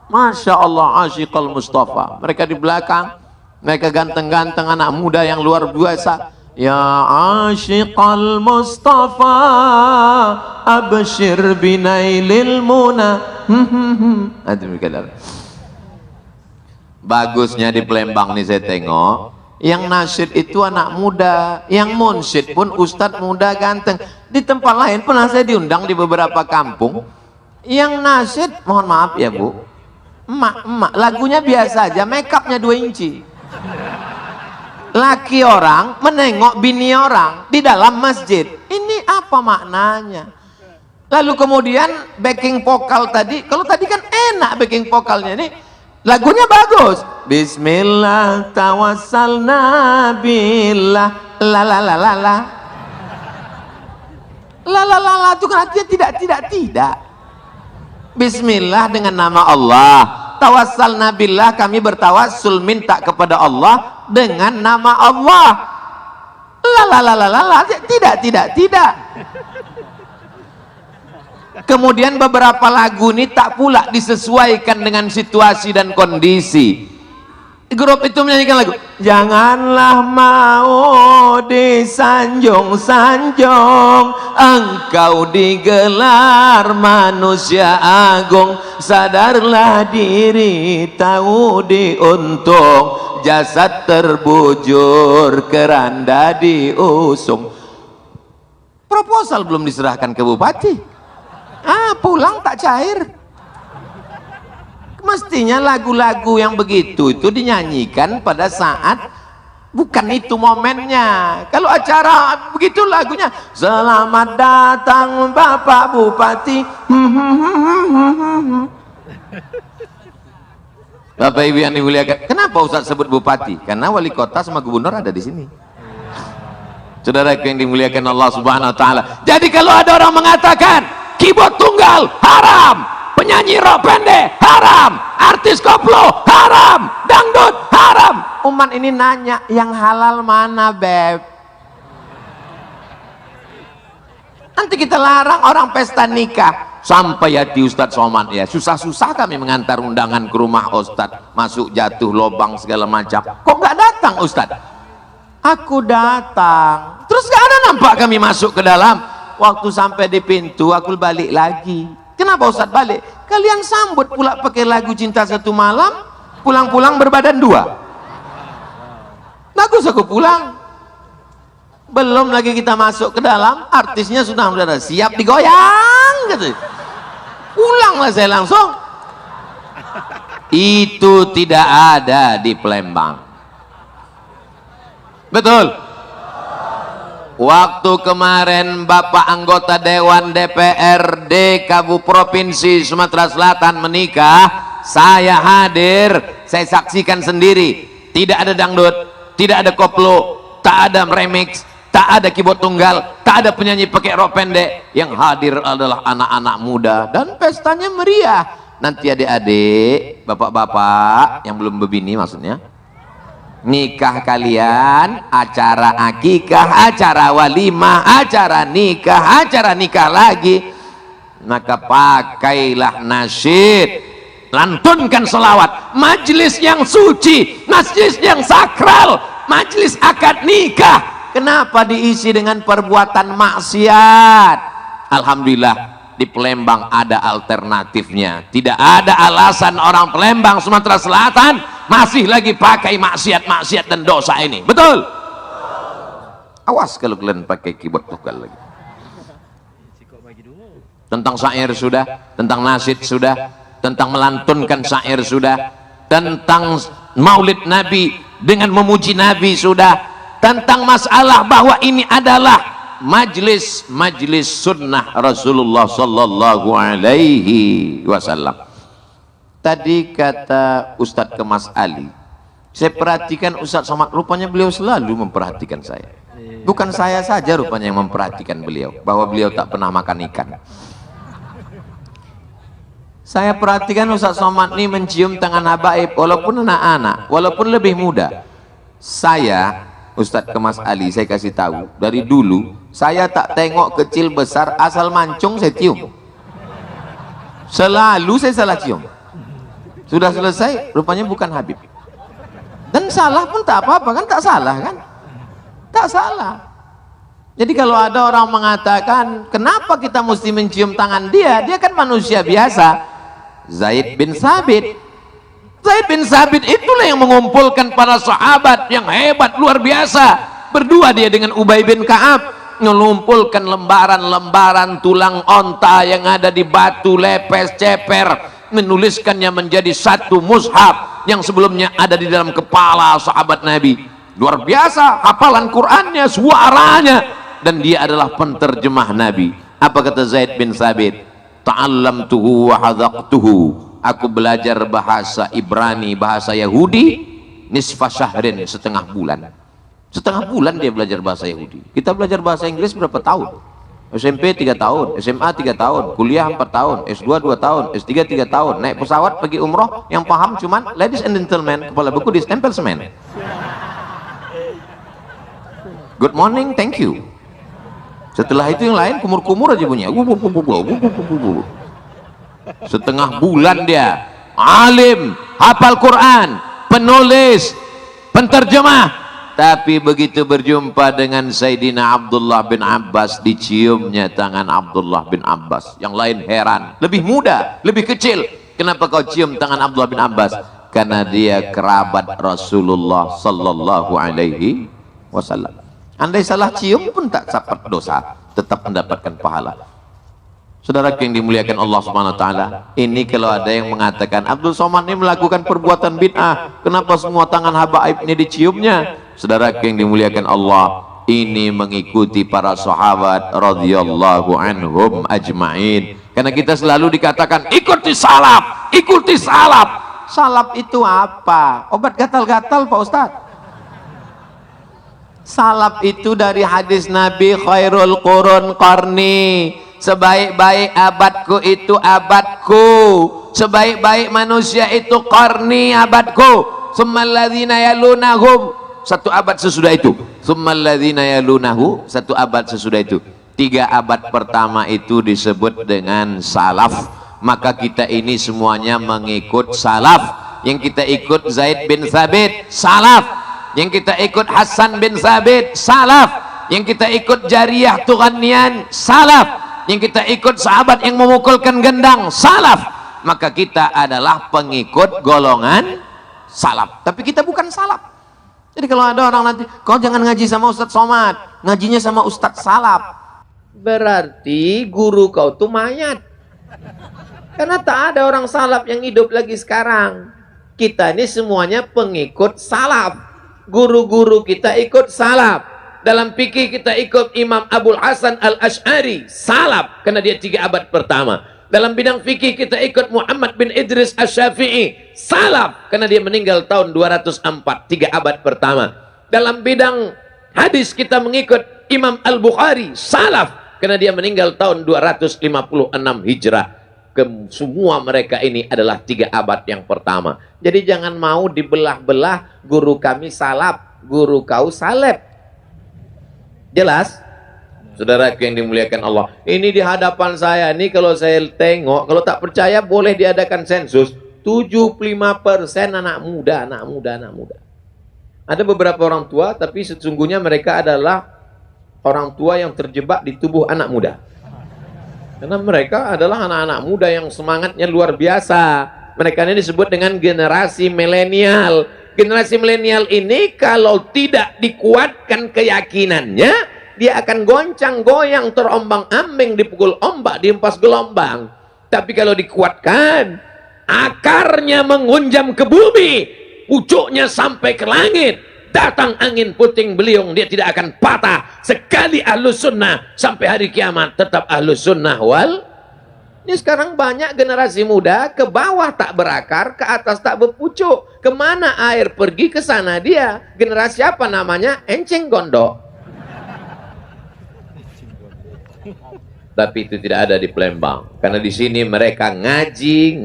Masya Allah, Asyiqal Mustafa, mereka di belakang. Mereka ganteng-ganteng, anak muda yang luar biasa. Ya Asyiqal Mustafa, abshir binailil muna. Bagusnya di Palembang nih saya tengok, yang nasyid itu anak muda, yang munsyid pun ustadz muda ganteng. Di tempat lain pernah saya diundang di beberapa kampung, yang nasyid, mohon maaf ya Bu, emak-emak, lagunya biasa aja, make upnya 2 inci. laki orang menengok bini orang di dalam masjid. Ini apa maknanya? Lalu kemudian backing vokal tadi, kalau tadi kan enak backing vokalnya, ini lagunya bagus. Bismillah tawassalna billah la la la la la la la la la, itu kan artinya tidak. Bismillah dengan nama Allah, tawassalna billah, kami bertawassul minta kepada Allah dengan nama Allah. La la la la la la, tidak. Kemudian beberapa lagu ini tak pula disesuaikan dengan situasi dan kondisi. Grup itu menyanyikan lagu, janganlah mau disanjung-sanjung, engkau digelar manusia agung, sadarlah diri tahu diuntung, jasad terbujur keranda diusung. Proposal belum diserahkan ke bupati, pulang tak cair. Mestinya lagu-lagu yang begitu itu dinyanyikan pada saat bukan itu momennya. Kalau acara begitu lagunya, selamat datang Bapak Bupati. Bapak Ibu yang dimuliakan, kenapa Ustaz sebut bupati? Karena wali kota sama gubernur ada di sini. Saudara yang dimuliakan Allah Subhanahu wa taala. Jadi kalau ada orang mengatakan keyboard tunggal haram, penyanyi rock pendek haram, artis koplo haram, dangdut haram, umat ini nanya yang halal mana, Beb? Nanti kita larang orang pesta nikah. Sampai ya di Ustadz Somad ya, susah-susah kami mengantar undangan ke rumah Ustadz, masuk jatuh lobang segala macam, kok nggak datang Ustadz? Aku datang, terus nggak ada nampak kami masuk ke dalam. Waktu sampai di pintu aku balik lagi. Kenapa Ustadz balik? Kalian sambut pula pakai lagu Cinta Satu Malam, pulang-pulang berbadan dua. Bagus aku pulang. Belum lagi kita masuk ke dalam, artisnya sudah siap digoyang gitu. Pulanglah saya langsung. Itu tidak ada di Palembang. Betul? Waktu kemarin Bapak anggota Dewan DPRD Provinsi Sumatera Selatan menikah, saya hadir, saya saksikan sendiri. Tidak ada dangdut, tidak ada koplo, tak ada remix, tak ada keyboard tunggal, tak ada penyanyi pakai rok pendek. Yang hadir adalah anak-anak muda dan pestanya meriah. Nanti adik-adik, bapak-bapak yang belum berbini maksudnya, nikah kalian, acara akikah, acara walimah, acara nikah lagi, maka pakailah nasyid, lantunkan selawat, majlis yang suci, majlis yang sakral, majlis akad nikah. Kenapa diisi dengan perbuatan maksiat? Alhamdulillah di Palembang ada alternatifnya. Tidak ada alasan orang Palembang Sumatera Selatan masih lagi pakai maksiat dan dosa ini. Betul? Awas kalau kalian pakai keyboard tunggal lagi. Tentang syair sudah, tentang nasyid sudah, tentang melantunkan syair sudah, tentang maulid Nabi dengan memuji Nabi sudah, tentang masalah bahwa ini adalah majlis sunnah Rasulullah sallallahu alaihi wasallam. Tadi kata Ustadz Kemas Ali, saya perhatikan Ustadz Somad, rupanya beliau selalu memperhatikan saya. Bukan saya saja rupanya yang memperhatikan beliau, bahwa beliau tak pernah makan ikan. Saya perhatikan Ustadz Somad ini mencium tangan habaib, walaupun anak-anak, walaupun lebih muda. Saya, Ustadz Kemas Ali, saya kasih tahu, dari dulu saya tak tengok kecil besar, asal mancung saya cium. Selalu saya salah cium. Sudah selesai, rupanya bukan Habib. Dan salah pun tak apa-apa kan, tak salah kan? Tak salah. Jadi kalau ada orang mengatakan, kenapa kita mesti mencium tangan dia? Dia kan manusia biasa. Zaid bin Sabit itulah yang mengumpulkan para sahabat yang hebat, luar biasa. Berdua dia dengan Ubay bin Ka'ab, mengumpulkan lembaran-lembaran tulang onta yang ada di batu lepes ceper, menuliskannya menjadi satu mushaf yang sebelumnya ada di dalam kepala sahabat Nabi. luar biasa hafalan Qur'annya, suaranya, dan dia adalah penterjemah Nabi. Apa kata Zaid bin Thabit? Ta'allamtuhu wa hadaqtuhu, aku belajar bahasa Ibrani, bahasa Yahudi nisfa syahrin, setengah bulan. Setengah bulan dia belajar bahasa Yahudi. Kita belajar bahasa Inggris berapa tahun? SMP 3 tahun, SMA 3 tahun, kuliah 4 tahun, S2 2 tahun, S3 3 tahun, naik pesawat pergi umroh, yang paham cuman ladies and gentlemen, kepala buku distempel semen. Good morning, thank you. Setelah itu yang lain kumur-kumur aja bunyinya. Setengah bulan dia alim, hafal Quran, penulis, penterjemah. Tapi begitu berjumpa dengan Sayyidina Abdullah bin Abbas, diciumnya tangan Abdullah bin Abbas. Yang lain heran, lebih muda, lebih kecil, kenapa kau cium tangan Abdullah bin Abbas? Karena dia kerabat Rasulullah sallallahu alaihi wasallam. Andai salah cium pun tak dapat dosa, tetap mendapatkan pahala. Saudara yang dimuliakan Allah Subhanahu wa taala, ini kalau ada yang mengatakan Abdul Somad ini melakukan perbuatan bid'ah, kenapa semua tangan habaib ini diciumnya? Saudara yang dimuliakan Allah, ini mengikuti para sahabat radhiyallahu anhum ajma'in. Karena kita selalu dikatakan ikuti salaf, ikuti salaf. Salaf itu apa? Obat gatal-gatal Pak Ustadz. Salaf itu dari hadis Nabi, khairul qurun qarni, sebaik-baik abadku itu abadku, sebaik-baik manusia itu qarni, abadku, summal ladzina yalunahum, satu abad sesudah itu, summal ladzina yalunahu, satu abad sesudah itu. 3 abad pertama itu disebut dengan salaf. Maka kita ini semuanya mengikut salaf. Yang kita ikut Zaid bin Thabit, salaf. Yang kita ikut Hasan bin Thabit, salaf. Yang kita ikut Jariyah Tughanian, salaf. Yang kita ikut sahabat yang memukulkan gendang, salaf. Maka kita adalah pengikut golongan salaf. Tapi kita bukan salaf. Jadi kalau ada orang nanti, kau jangan ngaji sama Ustadz Somad, ngajinya sama Ustadz salaf, berarti guru kau tuh mayat. Karena tak ada orang salaf yang hidup lagi sekarang. Kita ini semuanya pengikut salaf. Guru-guru kita ikut salaf. Dalam fikih kita ikut Imam Abul Hasan Al-Ash'ari, salaf, karena dia 3 abad pertama. Dalam bidang fikih kita ikut Muhammad bin Idris Asy-Syafi'i, salaf, karena dia meninggal tahun 204, 3 abad pertama. Dalam bidang hadis kita mengikut Imam Al-Bukhari, salaf, karena dia meninggal tahun 256 Hijrah. Semua mereka ini adalah 3 abad yang pertama. Jadi jangan mau dibelah-belah, guru kami salaf, guru kau salaf. Jelas? Saudara yang dimuliakan Allah, ini di hadapan saya ini kalau saya tengok, kalau tak percaya boleh diadakan sensus, 75% anak muda. Ada beberapa orang tua, tapi sesungguhnya mereka adalah orang tua yang terjebak di tubuh anak muda. Karena mereka adalah anak-anak muda yang semangatnya luar biasa. Mereka ini disebut dengan generasi milenial. Generasi milenial ini kalau tidak dikuatkan keyakinannya, dia akan goncang goyang, terombang ambing, dipukul ombak, dihempas gelombang. Tapi kalau dikuatkan, akarnya menghunjam ke bumi, pucuknya sampai ke langit, datang angin puting beliung, dia tidak akan patah. Sekali ahlus sunnah sampai hari kiamat tetap ahlus sunnah wal. Ini sekarang banyak generasi muda ke bawah tak berakar, ke atas tak berpucuk. Kemana air pergi, ke sana dia. Generasi apa namanya? Enceng gondok. Tapi itu tidak ada di Palembang, karena di sini mereka ngaji.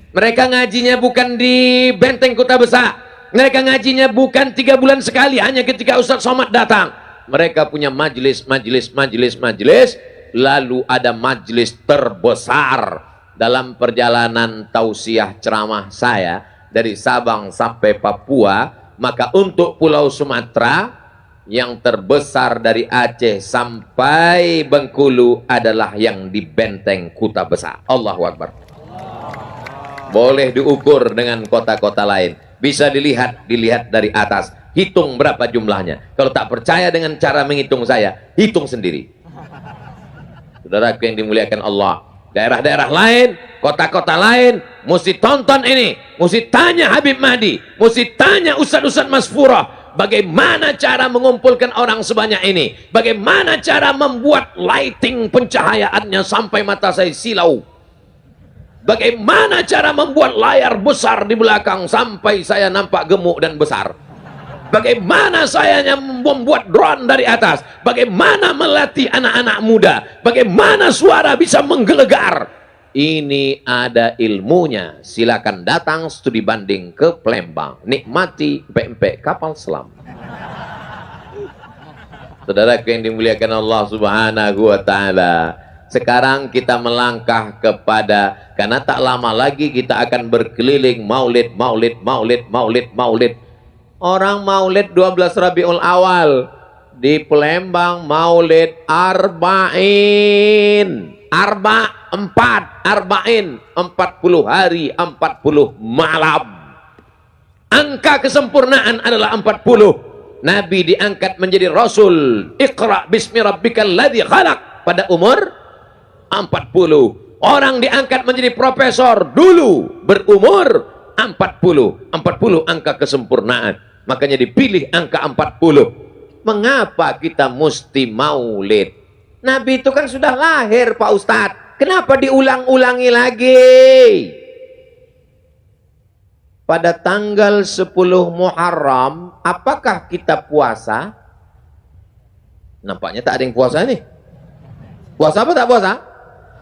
Mereka ngajinya bukan di benteng Kota Besar. Mereka ngajinya bukan 3 bulan sekali, hanya ketika Ustadz Somad datang. Mereka punya majelis. Lalu ada majelis terbesar dalam perjalanan tausiah ceramah saya dari Sabang sampai Papua. Maka untuk Pulau Sumatera, yang terbesar dari Aceh sampai Bengkulu adalah yang di benteng Kota Besar. Allahu Akbar. Boleh diukur dengan kota-kota lain. Bisa dilihat dari atas. Hitung berapa jumlahnya. Kalau tak percaya dengan cara menghitung saya, hitung sendiri. Saudara yang dimuliakan Allah, Daerah-daerah lain, kota-kota lain, mesti tonton ini, mesti tanya Habib Mahdi, mesti tanya Ustadz-Ustadz Masfurah, bagaimana cara mengumpulkan orang sebanyak ini, bagaimana cara membuat lighting pencahayaannya sampai mata saya silau, bagaimana cara membuat layar besar di belakang sampai saya nampak gemuk dan besar, bagaimana saya membuat drone dari atas, bagaimana melatih anak-anak muda, bagaimana suara bisa menggelegar. Ini ada ilmunya. Silakan datang studi banding ke Palembang, nikmati PMP kapal selam. Saudara yang dimuliakan Allah Subhanahu wa Ta'ala, sekarang kita melangkah kepada, karena tak lama lagi kita akan berkeliling maulid. Orang maulid 12 Rabiul Awal, di Palembang maulid Arba'in, 40 hari 40 malam. Angka kesempurnaan adalah 40. Nabi diangkat menjadi Rasul. Iqra bismi rabbikal ladzi khalaq pada umur 40. Orang diangkat menjadi profesor dulu berumur 40 angka kesempurnaan. Makanya dipilih angka 40. Mengapa kita mesti maulid? Nabi itu kan sudah lahir, Pak Ustadz. Kenapa diulang-ulangi lagi? Pada tanggal 10 Muharram, apakah kita puasa? Nampaknya tak ada yang puasa nih. Puasa apa tak puasa?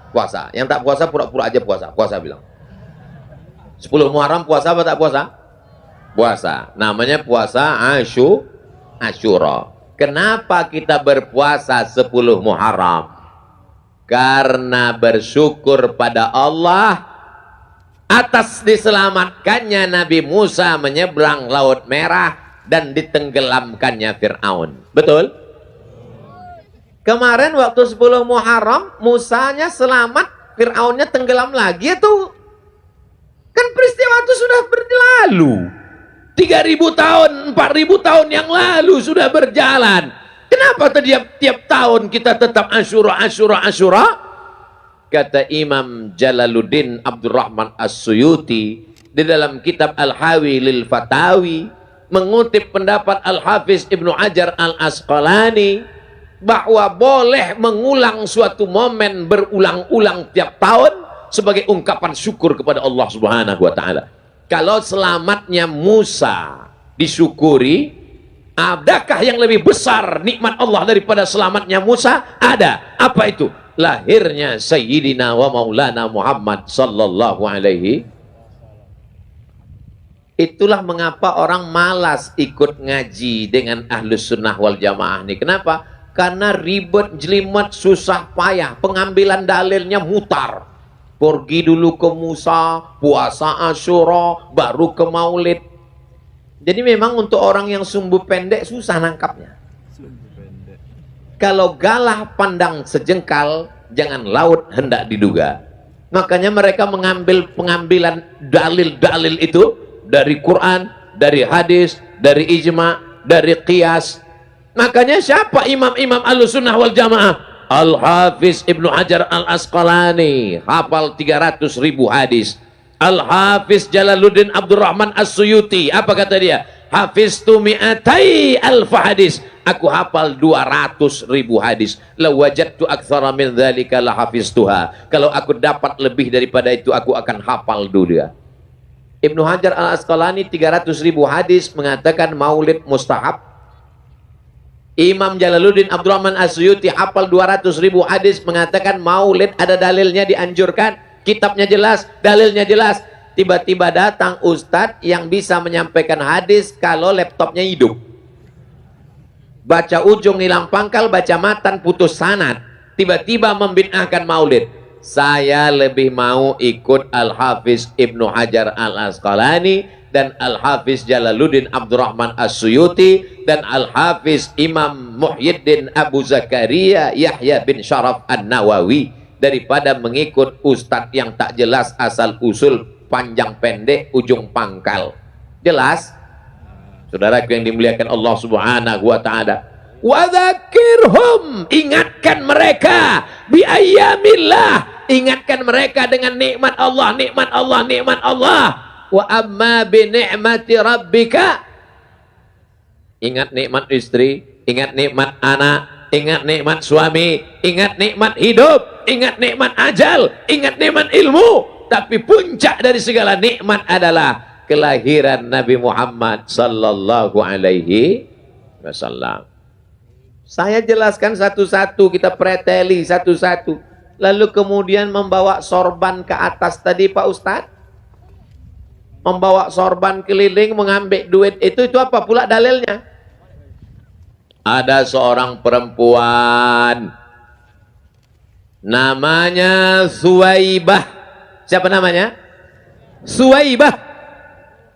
Puasa. Yang tak puasa pura-pura aja puasa. Puasa bilang. 10 Muharram puasa apa tak puasa? Puasa. Namanya puasa Asyura. Kenapa kita berpuasa 10 Muharram? Karena bersyukur pada Allah atas diselamatkannya Nabi Musa menyeberang Laut Merah dan ditenggelamkannya Fir'aun. Betul? Kemarin waktu 10 Muharram Musanya selamat, Fir'aunnya tenggelam lagi itu. Kan peristiwa itu sudah berlalu. 3.000 tahun, 4.000 tahun yang lalu sudah berjalan. Kenapa tiap tahun kita tetap Asyura? Kata Imam Jalaluddin Abdurrahman As-Suyuti di dalam kitab Al-Hawi lil Fatawi, mengutip pendapat Al-Hafiz Ibnu Hajar Al-Asqalani, bahwa boleh mengulang suatu momen berulang-ulang tiap tahun sebagai ungkapan syukur kepada Allah Subhanahu wa Ta'ala. Kalau selamatnya Musa disyukuri, adakah yang lebih besar nikmat Allah daripada selamatnya Musa? Ada. Apa itu? Lahirnya Sayyidina wa Maulana Muhammad sallallahu alaihi. Itulah mengapa orang malas ikut ngaji dengan Ahlus Sunnah wal Jamaah ini. Kenapa? Karena ribet, jelimet, susah payah. Pengambilan dalilnya mutar. Pergi dulu ke Musa, puasa Asyura, baru ke Maulid. Jadi memang untuk orang yang sumbu pendek susah nangkapnya. Kalau galah pandang sejengkal, jangan laut hendak diduga. Makanya mereka mengambil pengambilan dalil-dalil itu dari Quran, dari hadis, dari ijma, dari qiyas. Makanya siapa imam-imam Ahlussunnah wal Jamaah? Al-Hafiz Ibnu Hajar Al-Asqalani hafal 300.000 hadis. Al-Hafiz Jalaluddin Abdurrahman As-Suyuti, apa kata dia? Hafiztu mi'atai alfa hadis. Aku hafal 200.000 hadis. La wajadtu aktsara min dzalika la hafiztuha. Kalau aku dapat lebih daripada itu, aku akan hafal dulu ya. Ibnu Hajar Al-Asqalani 300.000 hadis mengatakan maulid mustahab. Imam Jalaluddin Abdurrahman As-Suyuti hafal 200.000 hadis mengatakan maulid ada dalilnya, dianjurkan, kitabnya jelas, dalilnya jelas. Tiba-tiba datang ustadz yang bisa menyampaikan hadis kalau laptopnya hidup. Baca ujung nilang pangkal, baca matan, putus sanad. Tiba-tiba membid'ahkan maulid. Saya lebih mau ikut Al-Hafiz Ibnu Hajar Al-Asqalani dan Al-Hafiz Jalaluddin Abdurrahman As-Suyuti dan Al-Hafiz Imam Muhyiddin Abu Zakaria Yahya bin Syaraf An-Nawawi daripada mengikut ustadz yang tak jelas asal usul, panjang pendek, ujung pangkal. Jelas? Saudaraku yang dimuliakan Allah Subhanahu wa Ta'ala. Wa dzakirhum, ingatkan mereka bi ayyamillah, ingatkan mereka dengan nikmat Allah, nikmat Allah, nikmat Allah. Wa amma bi ni'mati rabbika, ingat nikmat istri, ingat nikmat anak, ingat nikmat suami, ingat nikmat hidup, ingat nikmat ajal, ingat nikmat ilmu. Tapi puncak dari segala nikmat adalah kelahiran Nabi Muhammad sallallahu alaihi wasallam. Saya jelaskan satu-satu, kita preteli satu-satu. Lalu kemudian membawa sorban ke atas tadi Pak Ustadz. Membawa sorban keliling, mengambil duit itu apa pula dalilnya? Ada seorang perempuan namanya Suwaibah. Siapa namanya? Suwaibah.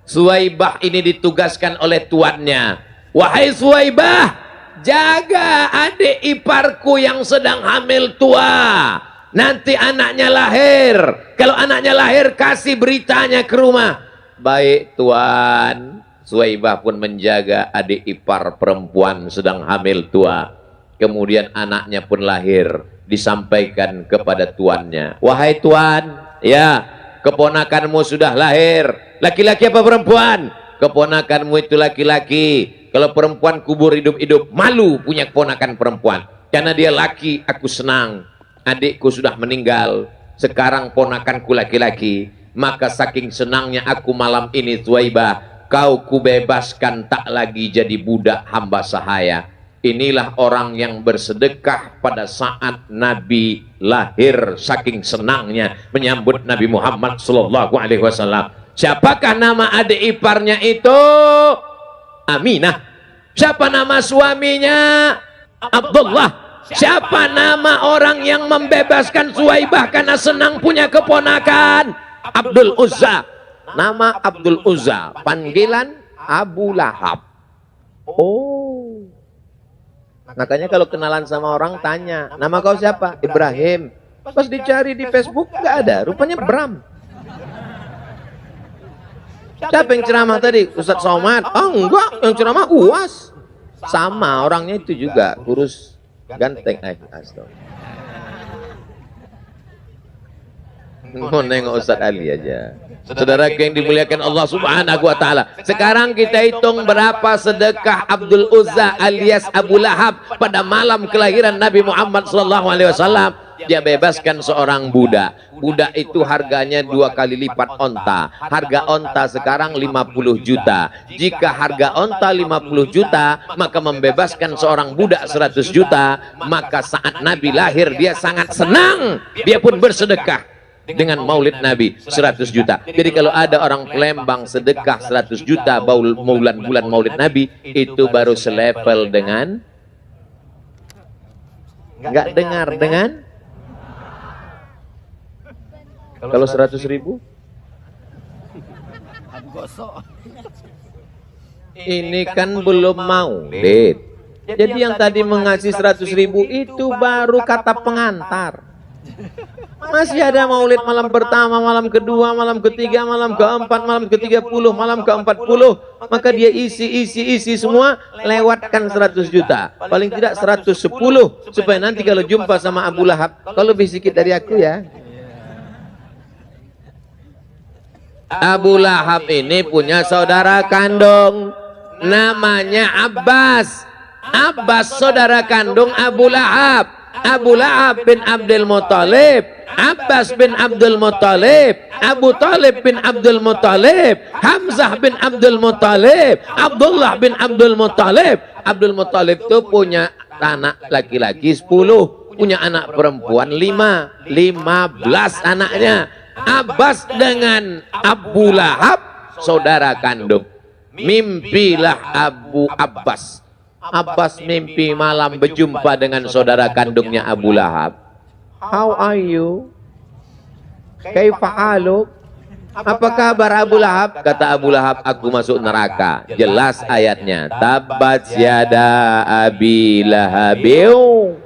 Suwaibah ini ditugaskan oleh tuannya. Wahai Suwaibah, jaga adik iparku yang sedang hamil tua. Nanti anaknya lahir. Kalau anaknya lahir, kasih beritanya ke rumah. Baik tuan. Suwaibah pun menjaga adik ipar perempuan sedang hamil tua. Kemudian anaknya pun lahir. Disampaikan kepada tuannya. Wahai tuan, ya, keponakanmu sudah lahir. Laki-laki apa perempuan? Keponakanmu itu laki-laki. Kalau perempuan kubur hidup-hidup. Malu punya keponakan perempuan. Karena dia laki, aku senang. Adikku sudah meninggal. Sekarang ponakanku laki-laki. Maka saking senangnya aku malam ini Suwaibah, kau kubebaskan tak lagi jadi budak hamba sahaya. Inilah orang yang bersedekah pada saat Nabi lahir, saking senangnya menyambut Nabi Muhammad sallallahu alaihi wasallam. Siapakah nama adik iparnya itu? Aminah. Siapa nama suaminya? Abdullah. Siapa nama orang yang membebaskan Suwaibah karena senang punya keponakan? Abdul Uzza. Nama Abdul Uzza, panggilan Abu Lahab. Oh. Makanya kalau kenalan sama orang tanya, nama kau siapa? Ibrahim. Pas dicari di Facebook nggak ada, rupanya Bram. Siapa yang ceramah tadi? Ustadz Somad? Oh enggak, yang ceramah UAS. Sama orangnya itu juga, kurus ganteng. Astaga. Mau nengok Ustadz Ali aja. Saudara yang dimuliakan Allah subhanahu wa ta'ala. Sekarang kita hitung berapa sedekah Abdul Uzza alias Abu Lahab pada malam kelahiran Nabi Muhammad SAW. Dia bebaskan seorang budak. Budak itu harganya 2 kali lipat onta. Harga onta sekarang 50 juta. Jika harga onta 50 juta, maka membebaskan seorang budak 100 juta. Maka saat Nabi lahir dia sangat senang. Dia pun bersedekah dengan maulid Nabi 100 juta. Jadi kalau ada orang Palembang sedekah 100 juta bulan maulid Nabi, itu baru selevel dengan nggak dengar dengan kalau 100 ribu. Ini kan belum maulid. Jadi yang tadi mengasih 100 ribu itu baru kata pengantar. Masih ada maulid malam pertama, malam kedua, malam ketiga, malam keempat, malam ke-30, malam ke-40. Maka dia isi semua, lewatkan 100 juta. Paling tidak 110. Supaya nanti kalau jumpa sama Abu Lahab, kalau lebih sedikit dari aku ya. Abu Lahab ini punya saudara kandung. Namanya Abbas. Abbas saudara kandung Abu Lahab. Abu Lahab bin Abdul Muttalib, Abbas bin Abdul Muttalib, Abu Talib bin Abdul Muttalib, Hamzah bin Abdul Muttalib, Abdullah bin Abdul Muttalib. Abdul Muttalib itu punya anak laki-laki 10, punya anak perempuan 5, 15 anaknya. Abbas dengan Abu Lahab saudara kandung. Mimpilah Abu Abbas. Abbas mimpi malam berjumpa dengan saudara kandungnya Abu Lahab. How are you? Kaifa haluk? Apa kabar Abu Lahab? Kata Abu Lahab, aku masuk neraka. Jelas ayatnya. Tabbat yada Abi Lahabiu.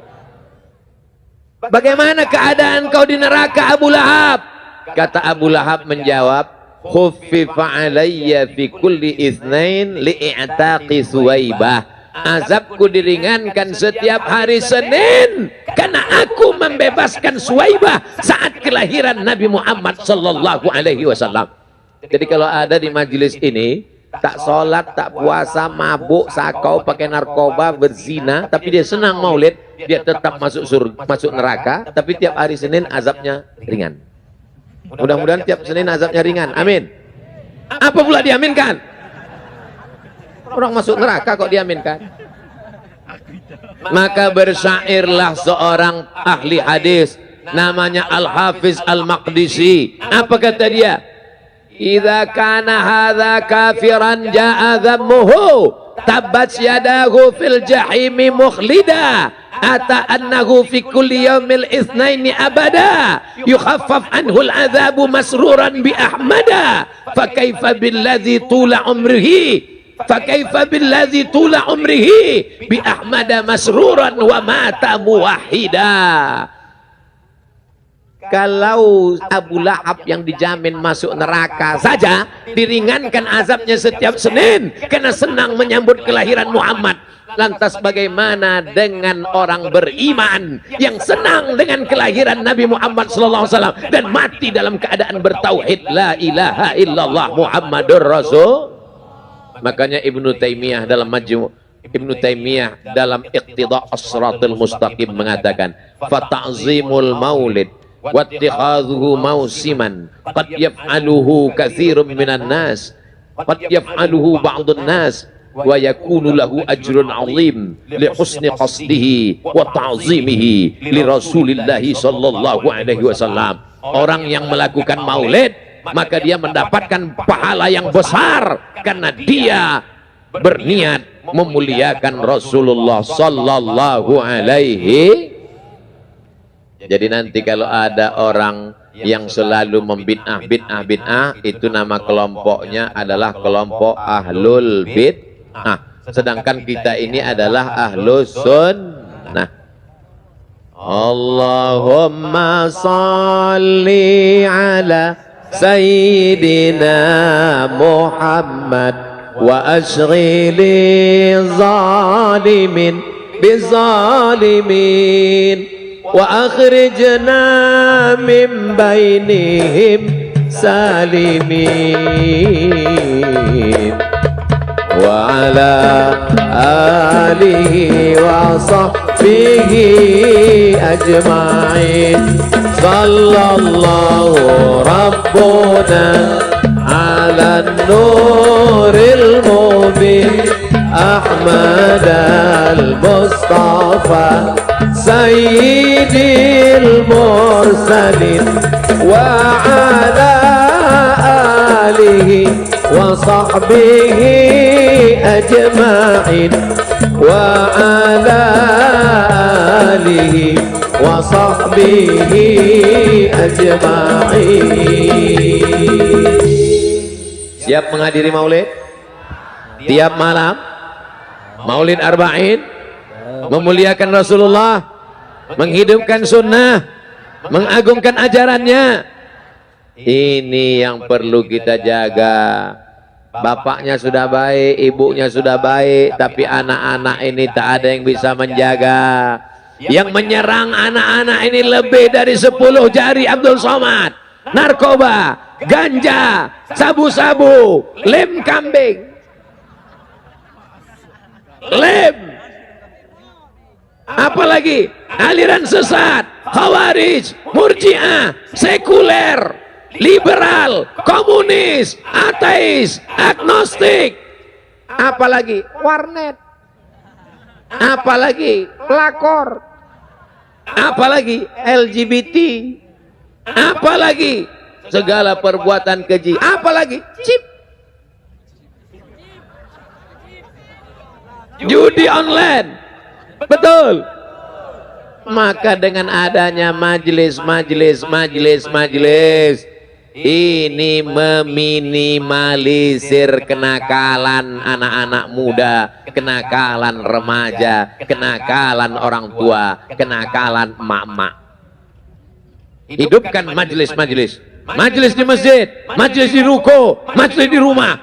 Bagaimana keadaan kau di neraka Abu Lahab? Kata Abu Lahab menjawab, khuffifa alayya fi kulli itsnain li'itaqi Suwaibah. Azabku diringankan setiap hari Senin karena aku membebaskan Suwaibah saat kelahiran Nabi Muhammad sallallahu alaihi wasallam. Jadi kalau ada di majelis ini tak sholat, tak puasa, mabuk, sakau, pakai narkoba, berzina, tapi dia senang maulid, dia tetap masuk neraka, tapi tiap hari Senin azabnya ringan. Mudah-mudahan tiap Senin azabnya ringan. Amin. Apa pula diaminkan? Orang masuk neraka kok diaminkan? Maka bersyairlah seorang ahli hadis namanya Al-Hafiz Al-Maqdisi. Apa kata dia? Idza kana hadza kafiran jaa dhammuhu tabbat yadahu fil jahimi mukhlida ata annahu fi kulli yaumil itsnaini abada yukhaffaf anhu al-'adzabu masruran bi ahmada fa kaifa billadzi tula umrihi fakaifa billadzi tula umrihi bi ahmada masruran wa mata muwahhida. Kalau Abu Lahab yang dijamin masuk neraka saja diringankan azabnya setiap Senin karena senang menyambut kelahiran Muhammad, lantas bagaimana dengan orang beriman yang senang dengan kelahiran Nabi Muhammad SAW dan mati dalam keadaan bertauhid la ilaha illallah Muhammadur Rasul? Makanya Ibnu Taimiyah dalam Iqtida' as-Siratal Mustaqim mengatakan, "Fata'zimul maulid wattikhadhuhu mausiman qad yaf'aluhu katsirun minan nas, qad yaf'aluhu ba'dun nas wa yakunu lahu ajrun 'azim li husni qasdihi wa ta'zimihi li Rasulillah sallallahu alaihi wasallam." Orang yang melakukan maulid maka dia mendapatkan pahala yang besar karena dia berniat memuliakan Rasulullah sallallahu alaihi. Jadi nanti kalau ada orang yang selalu bid'ah, itu nama kelompoknya adalah kelompok ahlul bid'ah. Sedangkan kita ini adalah ahlus sunnah. Allahumma salli ala Sayyidina Muhammad wa ashghili zalimin bizalimin wa akhrijna min bainihim salimin wa ala alihi wa sahbihi ajma'in. Sallallahu rabbuna ala nuril mubin Ahmad al-Mustafa Sayyidil Mursalin wa ala alihi wa sahbihi ajma'in wa ala alihi wa sahbihi ajma'in. Siap menghadiri maulid? Tiap malam maulid arba'in, memuliakan Rasulullah, menghidupkan sunnah, mengagungkan ajarannya. Ini yang perlu kita jaga. Bapaknya sudah baik, ibunya sudah baik, tapi anak-anak ini tak ada yang bisa menjaga. Yang menyerang anak-anak ini lebih dari 10 jari Abdul Somad. Narkoba, ganja, sabu-sabu, lem kambing, lem, apalagi aliran sesat, khawarij, murji'ah, sekuler, liberal, komunis, ateis, agnostik, apalagi warnet, apalagi pelakor, apalagi LGBT, apalagi segala perbuatan keji, apalagi chip, judi online. Betul. Maka dengan adanya majelis ini meminimalisir kenakalan anak-anak muda, kenakalan remaja, kenakalan orang tua, kenakalan emak-emak. Hidupkan majelis-majelis. Majelis di masjid, majelis di ruko, majelis di rumah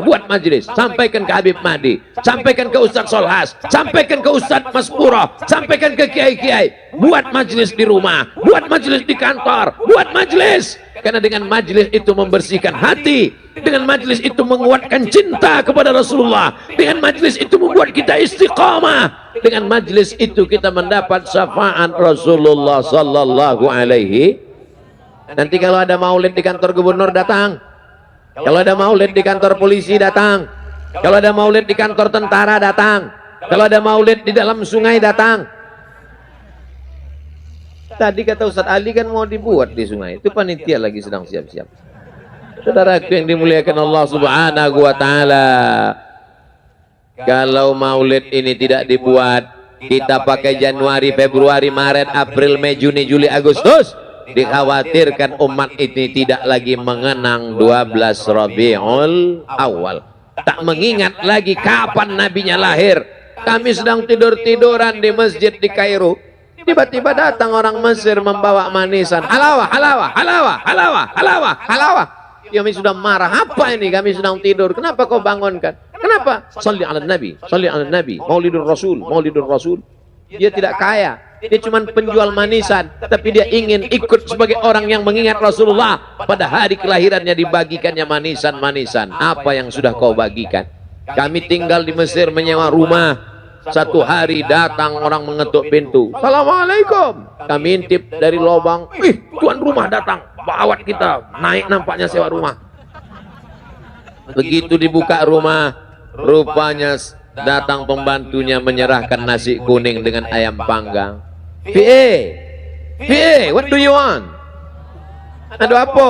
buat majelis. Sampaikan ke Habib Mahdi, sampaikan ke Ustadz Solhas, sampaikan ke Ustadz Maspuro, sampaikan ke kiai-kiai. Buat majelis di rumah, buat majelis di kantor, buat majelis. Karena dengan majelis itu membersihkan hati, dengan majelis itu menguatkan cinta kepada Rasulullah, dengan majelis itu membuat kita istiqamah, dengan majelis itu kita mendapat syafaat Rasulullah sallallahu alaihi. Nanti kalau ada maulid di kantor gubernur datang, kalau ada maulid di kantor polisi datang, kalau ada maulid di kantor tentara datang, kalau ada maulid di dalam sungai datang. Tadi kata Ustadz Ali kan mau dibuat di sungai, itu panitia lagi sedang siap-siap. Saudaraku yang dimuliakan Allah Subhanahu wa taala, kalau maulid ini tidak dibuat, kita pakai Januari, Februari, Maret, April, Mei, Juni, Juli, Agustus, dikhawatirkan umat ini tidak lagi mengenang 12 Rabiul Awal, tak mengingat lagi kapan nabinya lahir. Kami sedang tidur-tiduran di masjid di Kairo, tiba-tiba datang orang Mesir membawa manisan, halawah, halawah, halawah, halawah, halawah, halawah. Kami sudah marah, apa ini, kami sedang tidur, kenapa kau bangunkan? Kenapa? Salli ala Nabi, salli ala Nabi, Maulidur Rasul, Maulidur Rasul. Dia tidak kaya, dia cuma penjual manisan, tapi dia ingin ikut sebagai orang yang mengingat Rasulullah. Pada hari kelahirannya dibagikannya manisan-manisan. Apa yang sudah kau bagikan? Kami tinggal di Mesir menyewa rumah. Satu hari datang orang mengetuk pintu, Assalamualaikum. Kami intip dari lubang, tuan rumah datang, bawat kita naik, nampaknya sewa rumah. Begitu dibuka rumah, rupanya datang pembantunya menyerahkan nasi kuning dengan ayam panggang. VA, what do you want? Ada apa?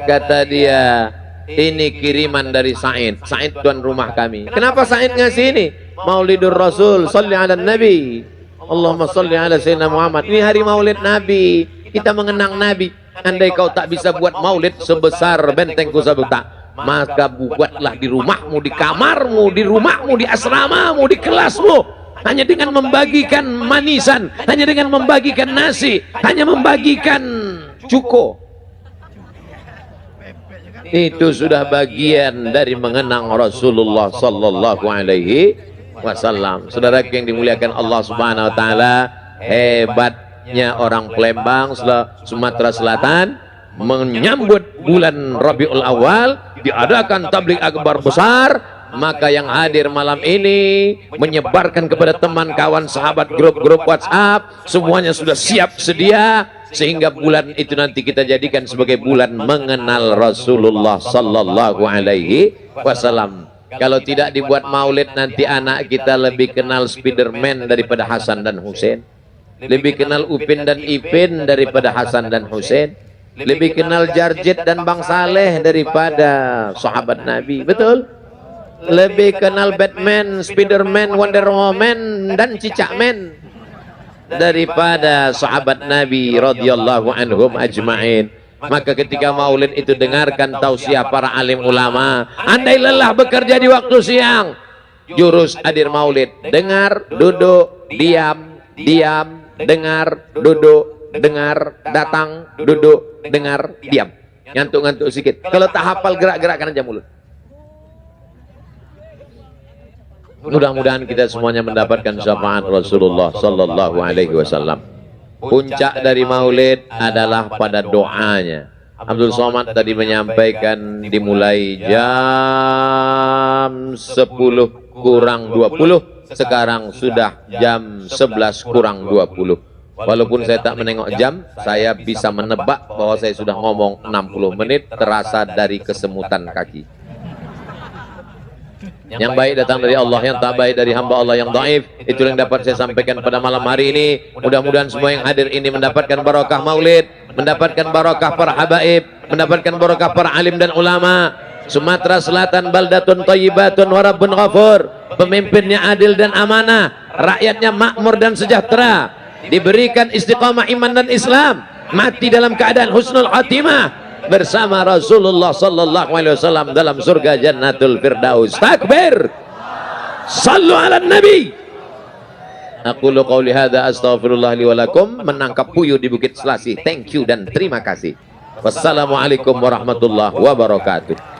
Kata dia, ini kiriman dari Said. Said tuan rumah kami. Kenapa Said ngasih ini? Maulidur Rasul, salli ala Nabi, Allahumma salli ala Sayyidina Muhammad. Ini hari maulid Nabi, kita mengenang Nabi. Andai kau tak bisa buat maulid sebesar benteng Kusabuta, maka buatlah di rumahmu, di kamarmu, di rumahmu, di asramamu, di kelasmu. Hanya dengan membagikan manisan, hanya dengan membagikan nasi, hanya membagikan cuko. Itu sudah bagian dari mengenang Rasulullah sallallahu alaihi wasallam. Saudara yang dimuliakan Allah Subhanahu wa taala, hebatnya orang Palembang, Sumatera Selatan menyambut bulan Rabiul Awal, diadakan tabligh akbar besar. Maka yang hadir malam ini menyebarkan kepada teman, kawan, sahabat, grup-grup WhatsApp, semuanya sudah siap sedia, sehingga bulan itu nanti kita jadikan sebagai bulan mengenal Rasulullah sallallahu alaihi wasallam. Kalau tidak dibuat maulid, nanti anak kita lebih kenal Spiderman daripada Hasan dan Hussein, lebih kenal Upin dan Ipin daripada Hasan dan Hussein, lebih kenal Jarjit dan Bang Saleh daripada sahabat Nabi. Betul? Lebih kenal Batman, Spiderman, Wonder Woman dan Cicakman daripada sahabat Nabi radhiyallahu anhum ajma'in. Maka ketika maulid itu dengarkan tausiah para alim ulama. Andai lelah bekerja di waktu siang, jurus hadir maulid, dengar, duduk, diam, diam, dengar, duduk, dengar, datang, duduk, dengar, diam. Ngantuk-ngantuk sedikit. Kalau tak hafal, gerak-gerakkan aja mulut. Mudah-mudahan kita semuanya mendapatkan syafaat Rasulullah sallallahu alaihi wasallam. Puncak dari maulid adalah pada doanya. Abdul Somad tadi menyampaikan dimulai jam 10 kurang 20, sekarang sudah jam 11 kurang 20. Walaupun saya tak menengok jam, saya bisa menebak bahwa saya sudah ngomong 60 menit, terasa dari kesemutan kaki. Yang baik datang dari Allah, yang tak baik dari hamba Allah yang dhaif. Itu yang dapat saya sampaikan pada malam hari ini. Mudah-mudahan semua yang hadir ini mendapatkan barakah maulid, mendapatkan barakah para habaib, mendapatkan barakah para alim dan ulama. Sumatera Selatan baldatun thayyibatun wa rabbun ghafur. Pemimpinnya adil dan amanah, rakyatnya makmur dan sejahtera, diberikan istiqamah iman dan Islam, mati dalam keadaan husnul khatimah bersama Rasulullah sallallahu alaihi wasallam dalam surga Jannatul Firdaus. Takbir. Sallu ala Nabi. Aqulu qauli hadza astaghfirullah li wa lakum. Menangkap puyuh di Bukit Selasi. Thank you dan terima kasih. Wassalamualaikum warahmatullahi wabarakatuh.